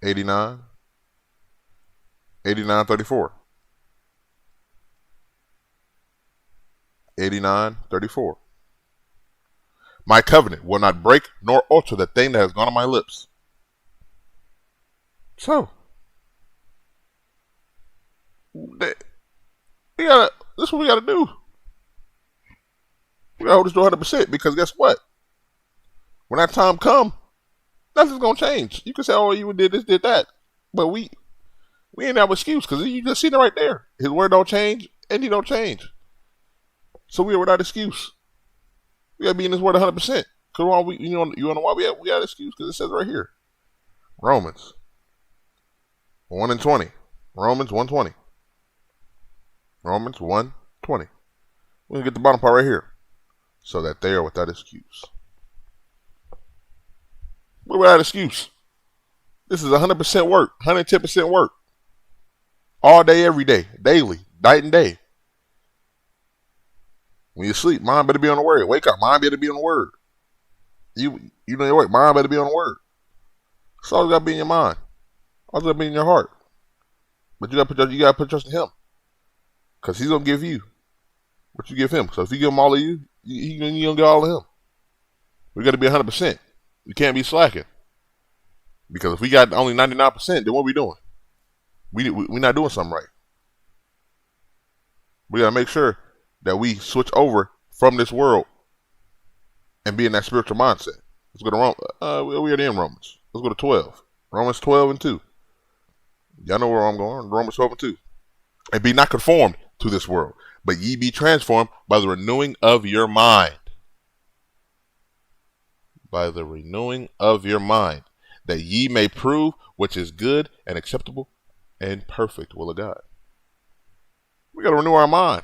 89, 89:34. 89:34. My covenant will not break nor alter the thing that has gone on my lips. So, this is what we gotta do. We gotta hold this to 100% because guess what? When that time comes, nothing's gonna change. You can say, "Oh, you did this, did that," but we ain't have an excuse because you just seen it right there. His word don't change, and he don't change. So we are without excuse. We gotta be in this word 100%. Cause you know why we got an excuse? Because it says right here, Romans 1:20, Romans 1:20, Romans 1:20. We're gonna get the bottom part right here, so that they are without excuse. We're without excuse. This is 100% work, 110% work, all day, every day, daily, night and day. When you sleep, mind better be on the word. Wake up, mind better be on the word. You know your work, mind better be on the word. It's always gotta be in your mind. Always gotta be in your heart. But you gotta put trust in him. Because he's gonna give you what you give him. So if you give him all of you, you gonna get all of him. We gotta be 100%. We can't be slacking. Because if we got only 99%, then what are we doing? We're not doing something right. We gotta make sure that we switch over from this world and be in that spiritual mindset. Let's go to Romans. We are in Romans. Let's go to 12. Romans 12:2. Y'all know where I'm going. Romans 12:2. And be not conformed to this world, but ye be transformed by the renewing of your mind. By the renewing of your mind, that ye may prove which is good and acceptable and perfect will of God. We got to renew our mind.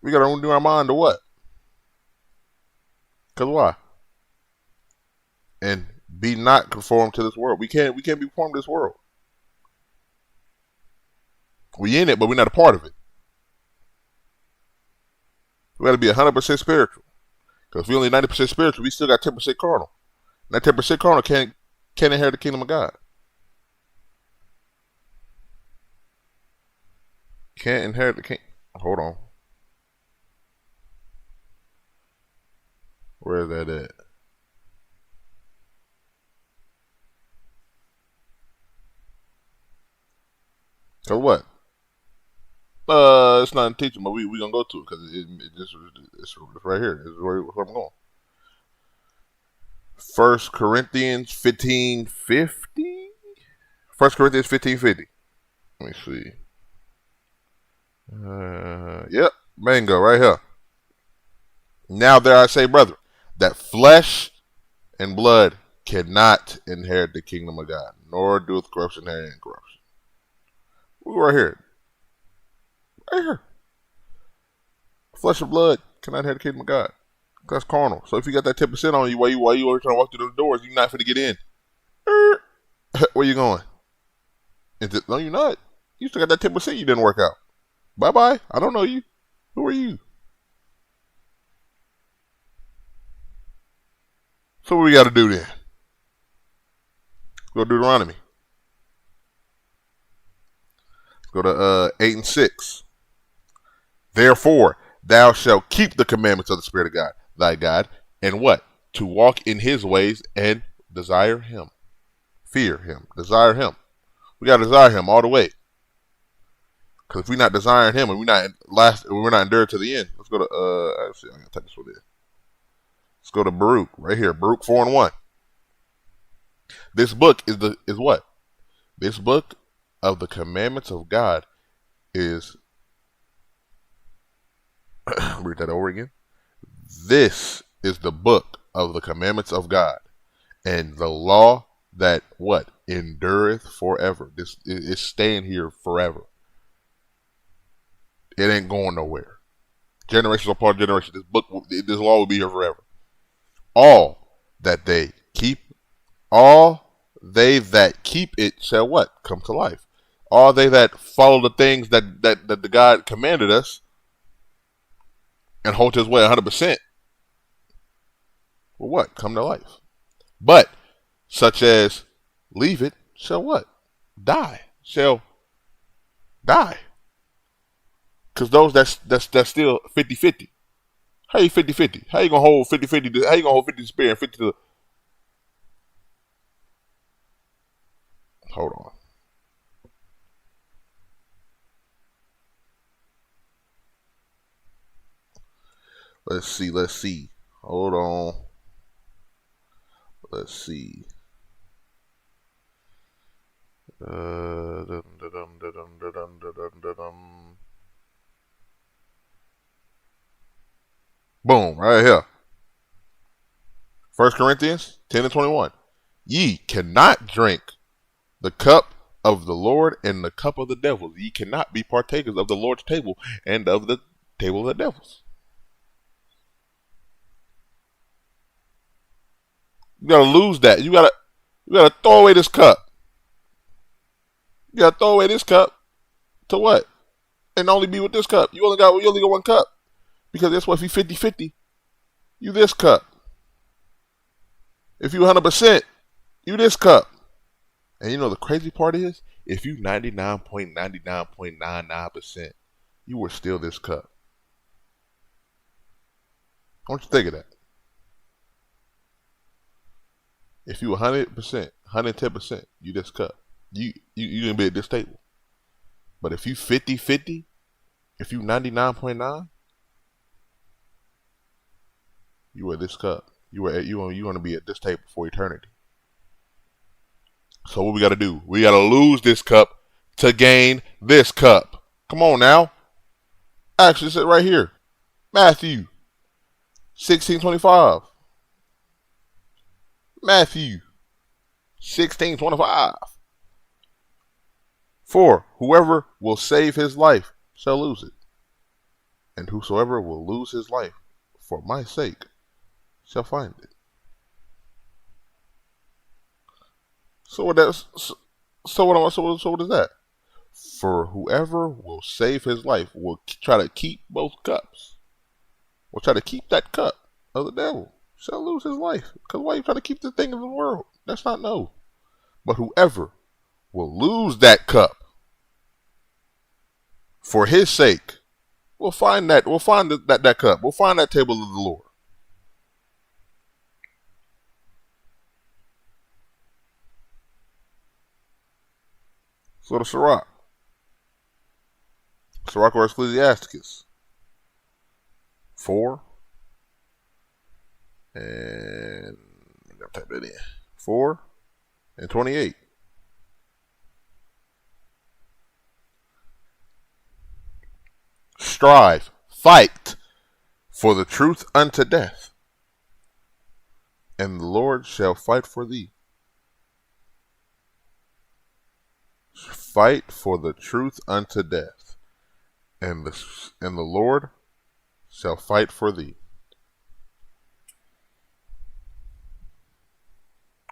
We got to renew our mind to what? Because why? And be not conformed to this world. We can't be conformed to this world. We in it, but we're not a part of it. We got to be 100% spiritual. Because if we only 90% spiritual, we still got 10% carnal. And that 10% carnal can't inherit the kingdom of God. Can't inherit the kingdom. Hold on. Where is that at? So what? It's not in teaching, but we gonna go to it because it's right here. This is where I'm going. 1 Corinthians 15:50. 1 Corinthians 15:50. Let me see. Yep, mango right here. Now there I say, brother, that flesh and blood cannot inherit the kingdom of God, nor doeth corruption inherit incorruption. We're right here. Right here. Flesh and blood cannot inherit the kingdom of God. That's carnal. So if you got that 10% on you while you are trying to walk through those doors, you're not finna get in. Where you going? No, you're not. You still got that 10% you didn't work out. Bye-bye. I don't know you. Who are you? So what we got to do then? Go to Deuteronomy. Go to 8 and 6. Therefore, thou shalt keep the commandments of the Spirit of God, thy God, and what? To walk in his ways and desire him. Fear him. Desire him. We got to desire him all the way. Because if we're not desiring him and we're not endured to the end, let's go to actually I gotta take this one in. Let's go to Baruch right here. Baruch 4:1. This book is what? This book of the commandments of God is read that over again. This is the book of the commandments of God, and the law that what? Endureth forever. This is staying here forever. It ain't going nowhere. Generations upon generation. This law will be here forever. All they that keep it shall what? Come to life. All they that follow the things that the God commanded us and hold his way 100% will what? Come to life. But such as leave it shall what? Die. Shall die. Because those that's still 50-50. How you 50-50? How you gonna hold 50-50? How you gonna hold 50 to spare and 50 to... Hold on. Let's see. Hold on. Let's see. Boom, right here. 1 Corinthians 10:21. Ye cannot drink the cup of the Lord and the cup of the devil. Ye cannot be partakers of the Lord's table and of the table of the devils. You gotta lose that. You gotta throw away this cup. You gotta throw away this cup to what? And only be with this cup. You only got one cup. Because that's what, if you 50-50, you this cup. If you 100%, you this cup. And you know the crazy part is, if you 99.99.99%, you were still this cup. I want you to think of that. If you 100%, 110%, you this cup. You gonna be at this table. But if you 50-50, if you 99.9, you are this cup. You want to be at this table for eternity. So what we got to do? We got to lose this cup to gain this cup. Come on now. Actually, it's right here. Matthew 16:25. Matthew 16:25. For whoever will save his life shall lose it, and whosoever will lose his life for my sake shall find it. So what is that? For whoever will save his life will try to keep both cups. Will try to keep that cup of the devil shall lose his life. Because why are you trying to keep the thing of the world? That's not no. But whoever will lose that cup for his sake, we'll find that cup. We'll find that table of the Lord. So the Sirach or Ecclesiasticus 4 and I'll type that in 4:28. Strive, fight for the truth unto death, and the Lord shall fight for thee. Fight for the truth unto death, and the Lord shall fight for thee.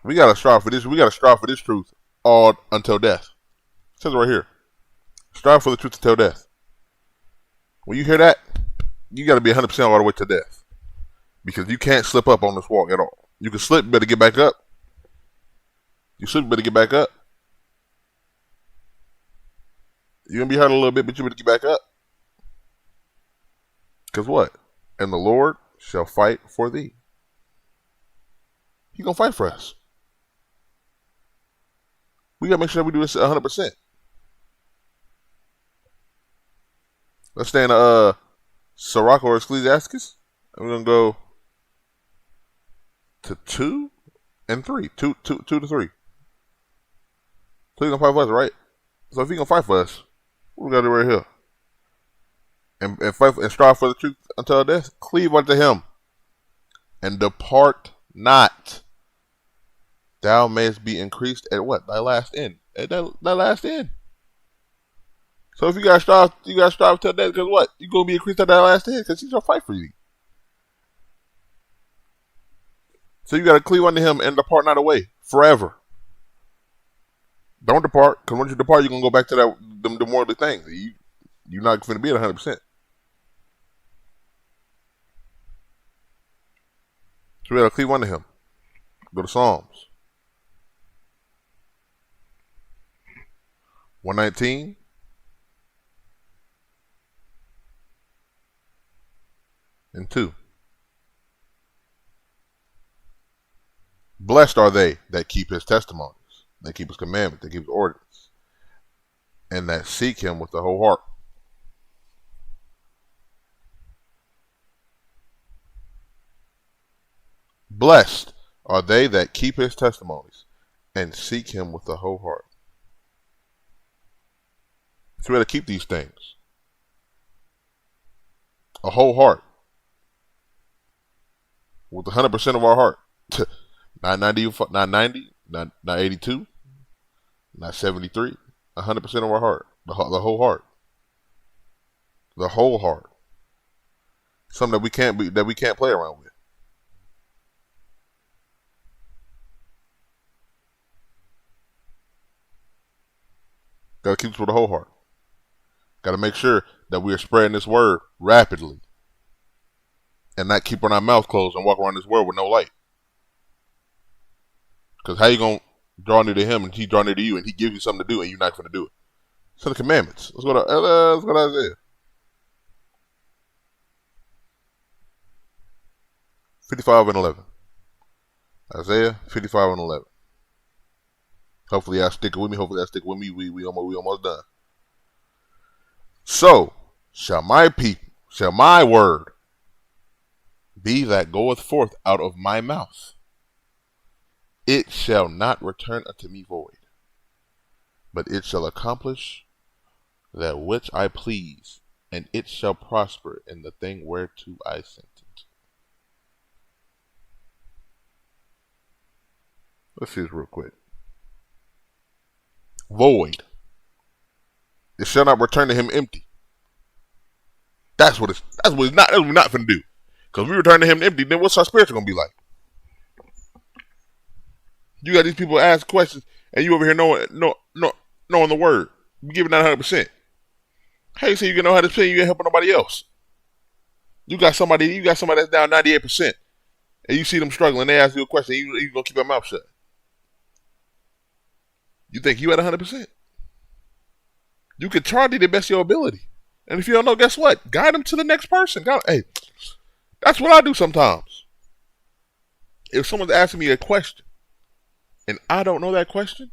We gotta strive for this. We gotta strive for this truth all until death. It says right here. Strive for the truth until death. When you hear that, you gotta be 100% all the way to death, because you can't slip up on this walk at all. You can slip, you better get back up. You slip, you better get back up. You're gonna be hurt a little bit, but you better get back up. Because what? And the Lord shall fight for thee. He gonna fight for us. We got to make sure we do this 100%. Let's stay in Sirach or Ecclesiasticus. And we're going to go to 2 and 3. 2 to 3. So he's going to fight for us, right? So if he's going to fight for us, what we got to do right here? And fight and strive for the truth until death. Cleave unto him and depart not. Thou mayest be increased at what? Thy last end. At thy last end. So if you gotta strive till death, because what? You're gonna be increased at thy last end, because he's gonna fight for you. So you gotta cleave unto him and depart not away forever. Don't depart, because once you depart, you're gonna go back to the worldly things. You're not gonna be at 100%. So we gotta cleave unto him. Go to Psalms 119. And 2. Blessed are they that keep his testimonies, that keep his commandments, that keep his ordinance, and that seek him with the whole heart. Blessed are they that keep his testimonies and seek him with the whole heart. So we got to keep these things. A whole heart. With 100% of our heart. Not 90, not 82, not 73. 100% of our heart. The whole heart. The whole heart. Something that we can't play around with. Gotta keep this with the whole heart. Gotta make sure that we are spreading this word rapidly. And not keeping our mouth closed and walk around this world with no light. Because how you going to draw near to him and he draw near to you and he gives you something to do and you're not going to do it? So the commandments. Let's go to Isaiah. 55 and 11. Isaiah 55 and 11. Hopefully y'all stick with me. We almost done. So shall my word be that goeth forth out of my mouth. It shall not return unto me void, but it shall accomplish that which I please, and it shall prosper in the thing whereto I sent it. Let's see this real quick. Void. It shall not return to him empty. That's what we're not finna do. Because if we return to him empty, then what's our spiritual gonna be like? You got these people ask questions, and you over here knowing the word. You giving that 100%. How you say you can know how to spend? You ain't helping nobody else. You got somebody that's down 98%, and you see them struggling. They ask you a question, you gonna keep your mouth shut. You think you at 100%? You can try to the best of your ability, and if you don't know, guess what? Guide them to the next person. Hey, that's what I do sometimes. If someone's asking me a question, and I don't know that question,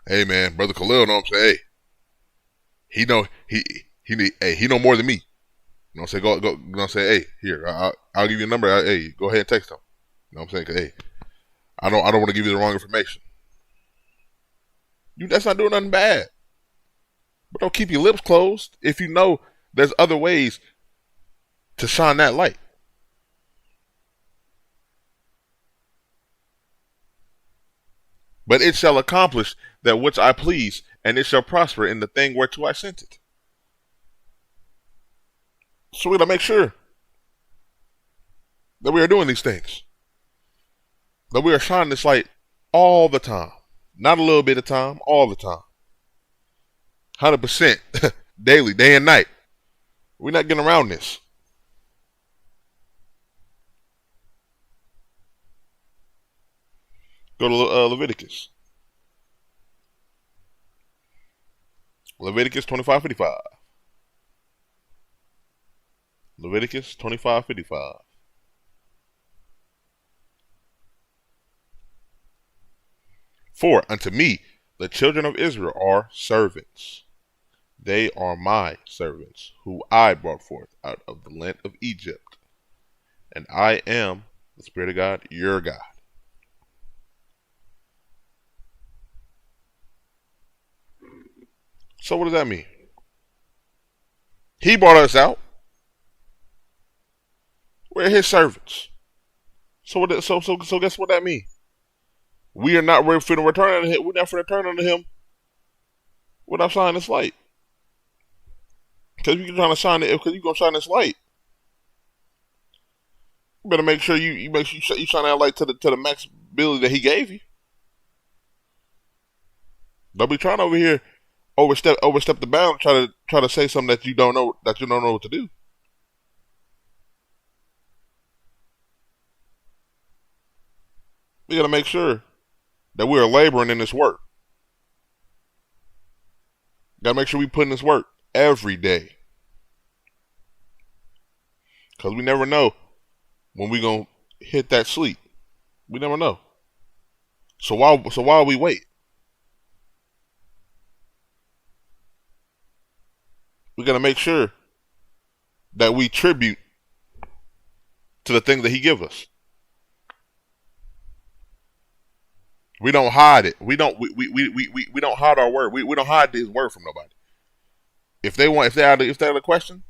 hey man, Brother Khalil, know what I'm saying? Hey, he know more than me. You know what I'm saying? Go say, hey, here, I'll give you a number. Hey, go ahead and text him. You know what I'm saying? Hey, I don't want to give you the wrong information. That's not doing nothing bad. But don't keep your lips closed if you know there's other ways to shine that light. But it shall accomplish that which I please, and it shall prosper in the thing whereto I sent it. So we gotta make sure that we are doing these things. That we are shining this light all the time. Not a little bit of time, all the time. 100%. Daily, day and night. We're not getting around this. Go to Leviticus. Leviticus 25:55. Leviticus 25:55. For unto me the children of Israel are servants. They are my servants, who I brought forth out of the land of Egypt. And I am the Spirit of God, your God. So what does that mean? He brought us out. We're his servants. So guess what that means? We are not ready for the return unto him. We're not for the return unto him without shining this light. Because you're trying to shine it, because you're gonna shine this light. You better make sure you shine that light to the max ability that he gave you. Don't be trying over here overstep the bound, try to say something that you don't know what to do. We gotta make sure that we are laboring in this work. Gotta make sure we put in this work every day. Because we never know when we gonna hit that sleep. We never know. So why we wait? We gotta make sure that we tribute to the things that he give us. We don't hide it. We don't hide our word. We don't hide his word from nobody. If they have a question,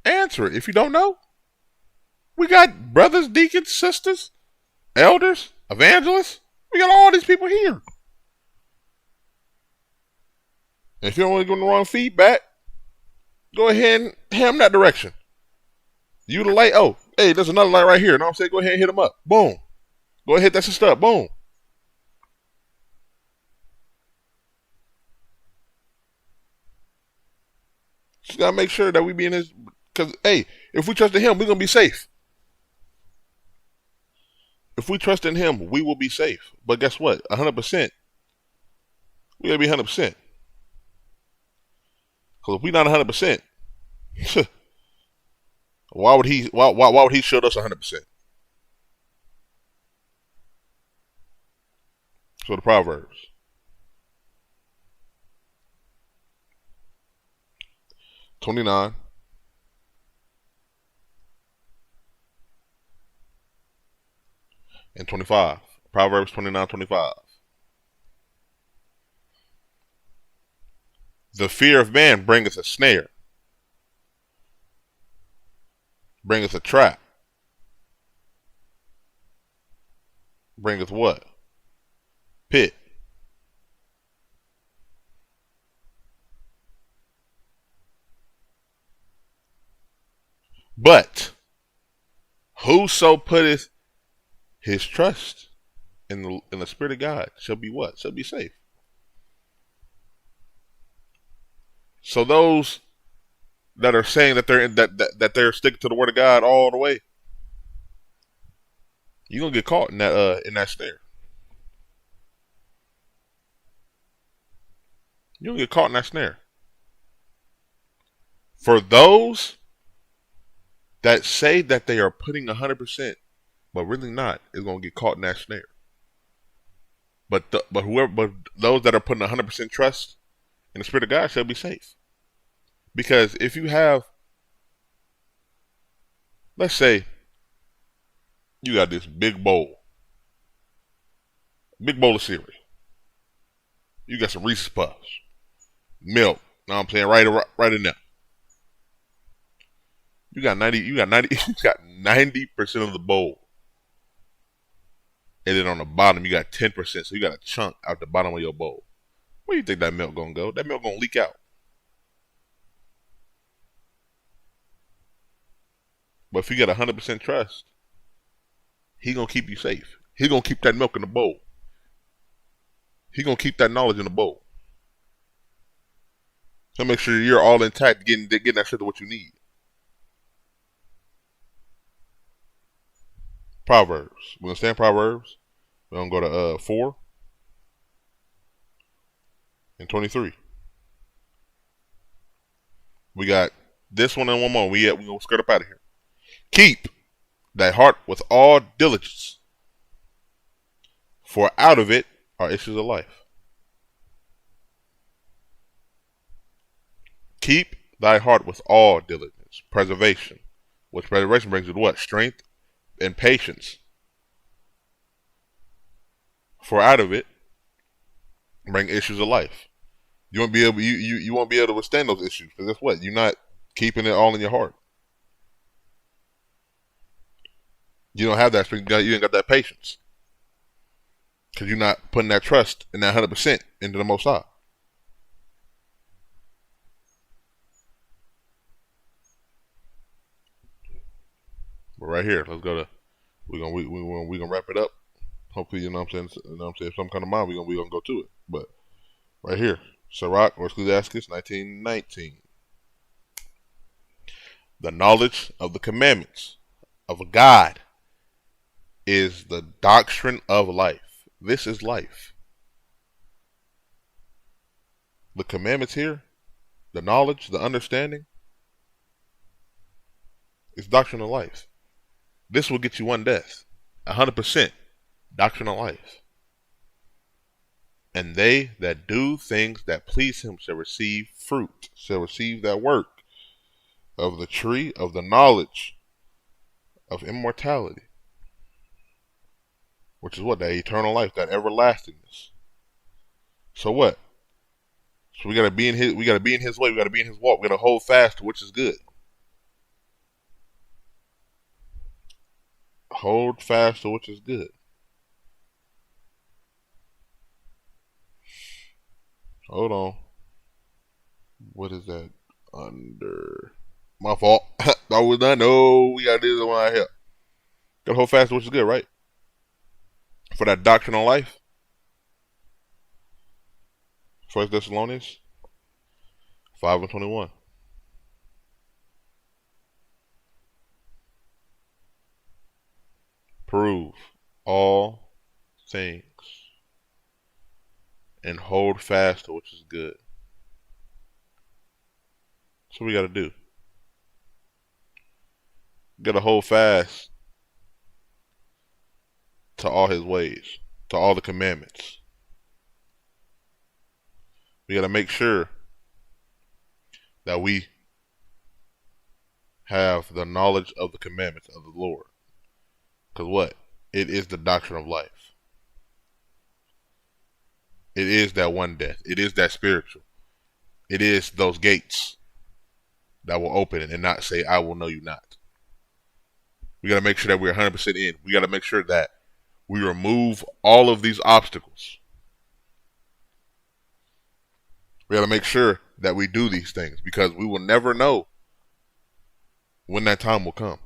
answer it. If you don't know, we got brothers, deacons, sisters, elders, evangelists. We got all these people here. And if you don't want to give them the wrong feedback, go ahead and ham that direction. You the light. Oh, hey, there's another light right here. You know what I'm saying? Go ahead and hit them up. Boom. Go ahead, hit that sister up. Boom. Just gotta make sure that we be in his. Because, hey, if we trust in him, we're gonna be safe. If we trust in him, we will be safe. But guess what? 100%. We gotta be 100%. Because if we're not 100%, why would he show us 100%? So the Proverbs. 29. And 25. Proverbs 29:25. The fear of man bringeth a snare, bringeth a trap, bringeth what? Pit. But whoso putteth his trust in the Spirit of God shall be what? Shall be safe. So those that are saying that they're sticking to the Word of God all the way, you're gonna get caught in that snare. You're gonna get caught in that snare. For those that say that they are putting 100%, but really not, is gonna get caught in that snare. But those that are putting 100% trust in the Spirit of God shall be safe. Because if you have, let's say, you got this big bowl of cereal. You got some Reese's Puffs, milk. Know what I'm saying? Right in there. You got 90% of the bowl. And then on the bottom, you got 10%. So you got a chunk out the bottom of your bowl. Where do you think that milk gonna go? That milk gonna leak out. But if you got 100% trust, he gonna keep you safe. He gonna keep that milk in the bowl. He gonna keep that knowledge in the bowl. So make sure you're all intact, getting that shit to what you need. Proverbs. We're gonna stay in Proverbs. We're gonna go to 4 and 23. We got this one and one more. We gonna skirt up out of here. Keep thy heart with all diligence, For out of it are issues of life. Keep thy heart with all diligence, preservation. Which preservation brings with what? Strength and patience. For out of it bring issues of life. You won't be able you won't be able to withstand those issues because that's what? You're not keeping it all in your heart. You don't have that strength. You ain't got that patience because you're not putting that trust in that 100% into the Most High. But right here, let's go to we're gonna wrap it up. Hopefully, you know what I'm saying. You know what I'm saying. Some kind of mind, we're gonna go to it. But right here, Sirach or Ecclesiastes 19:19. The knowledge of the commandments of God is the doctrine of life. This is life. The commandments here, the knowledge, the understanding, is doctrine of life. This will get you one death. 100% doctrine of life. And they that do things that please him shall receive fruit, shall receive that work of the tree of the knowledge of immortality. Which is what? That eternal life, that everlastingness. So what? So we gotta be in his way, we gotta be in his walk, we gotta hold fast to which is good. Hold fast to which is good. Hold on. What is that? Under my fault. I was not know we gotta do this one right here. Gotta hold fast to which is good, right? For that doctrine on life. 1 Thessalonians 5:21. Prove all things and hold fast to which is good. That's what we gotta do. We gotta hold fast to all his ways, to all the commandments. We gotta make sure that we have the knowledge of the commandments of the Lord. Because what? It is the doctrine of life. It is that one death. It is that spiritual. It is those gates that will open it and not say, I will know you not. We got to make sure that we're 100% in. We got to make sure that we remove all of these obstacles. We got to make sure that we do these things because we will never know when that time will come.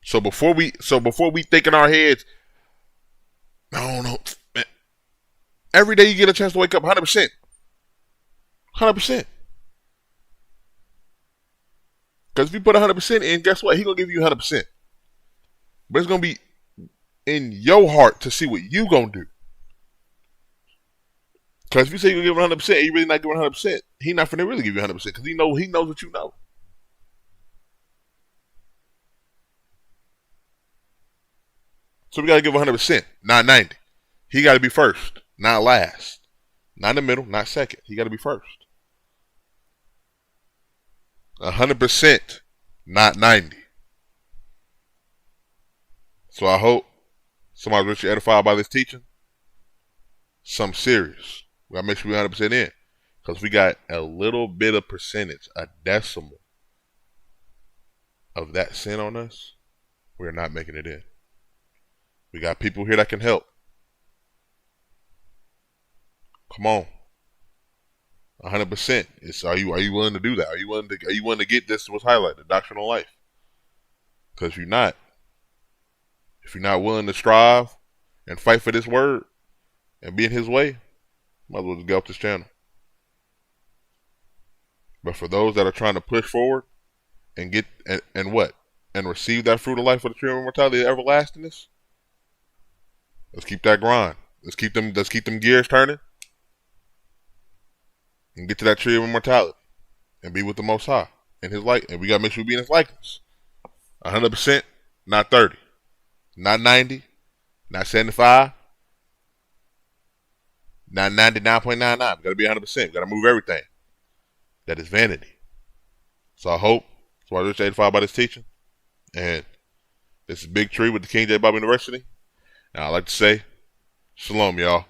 So before we think in our heads, no, man, every day you get a chance to wake up 100%. 100%. Because if you put 100% in, guess what? He's going to give you 100%. But it's going to be in your heart to see what you going to do. Because if you say you're going to give 100%, and you're really not giving 100%, he's not going to really give you 100% because he knows what you know. So we got to give 100%, not 90. He got to be first, not last. Not in the middle, not second. He got to be first. 100%, not 90. So I hope somebody's really edified by this teaching. Something serious. We got to make sure we're 100% in. Because we got a little bit of percentage, a decimal of that sin on us, we're not making it in. We got people here that can help. Come on. 100%. Are you willing to do that? Are you willing to get this what's highlighted, the doctrinal life? Because if you're not willing to strive and fight for this word and be in his way, might as well just get off this channel. But for those that are trying to push forward and get and receive that fruit of life for the tree of immortality, the everlastingness, let's keep that grind. Let's keep them gears turning and get to that tree of immortality and be with the Most High in his light. And we gotta make sure we be in his likeness. 100%, not 30, not 90, not 75, not 99.99. We gotta be 100%. We gotta move everything. That is vanity. So I hope that's why Rich edified by this teaching. And this is Big Tree with the King J. Bobby University. And I'd like to say, shalom, y'all.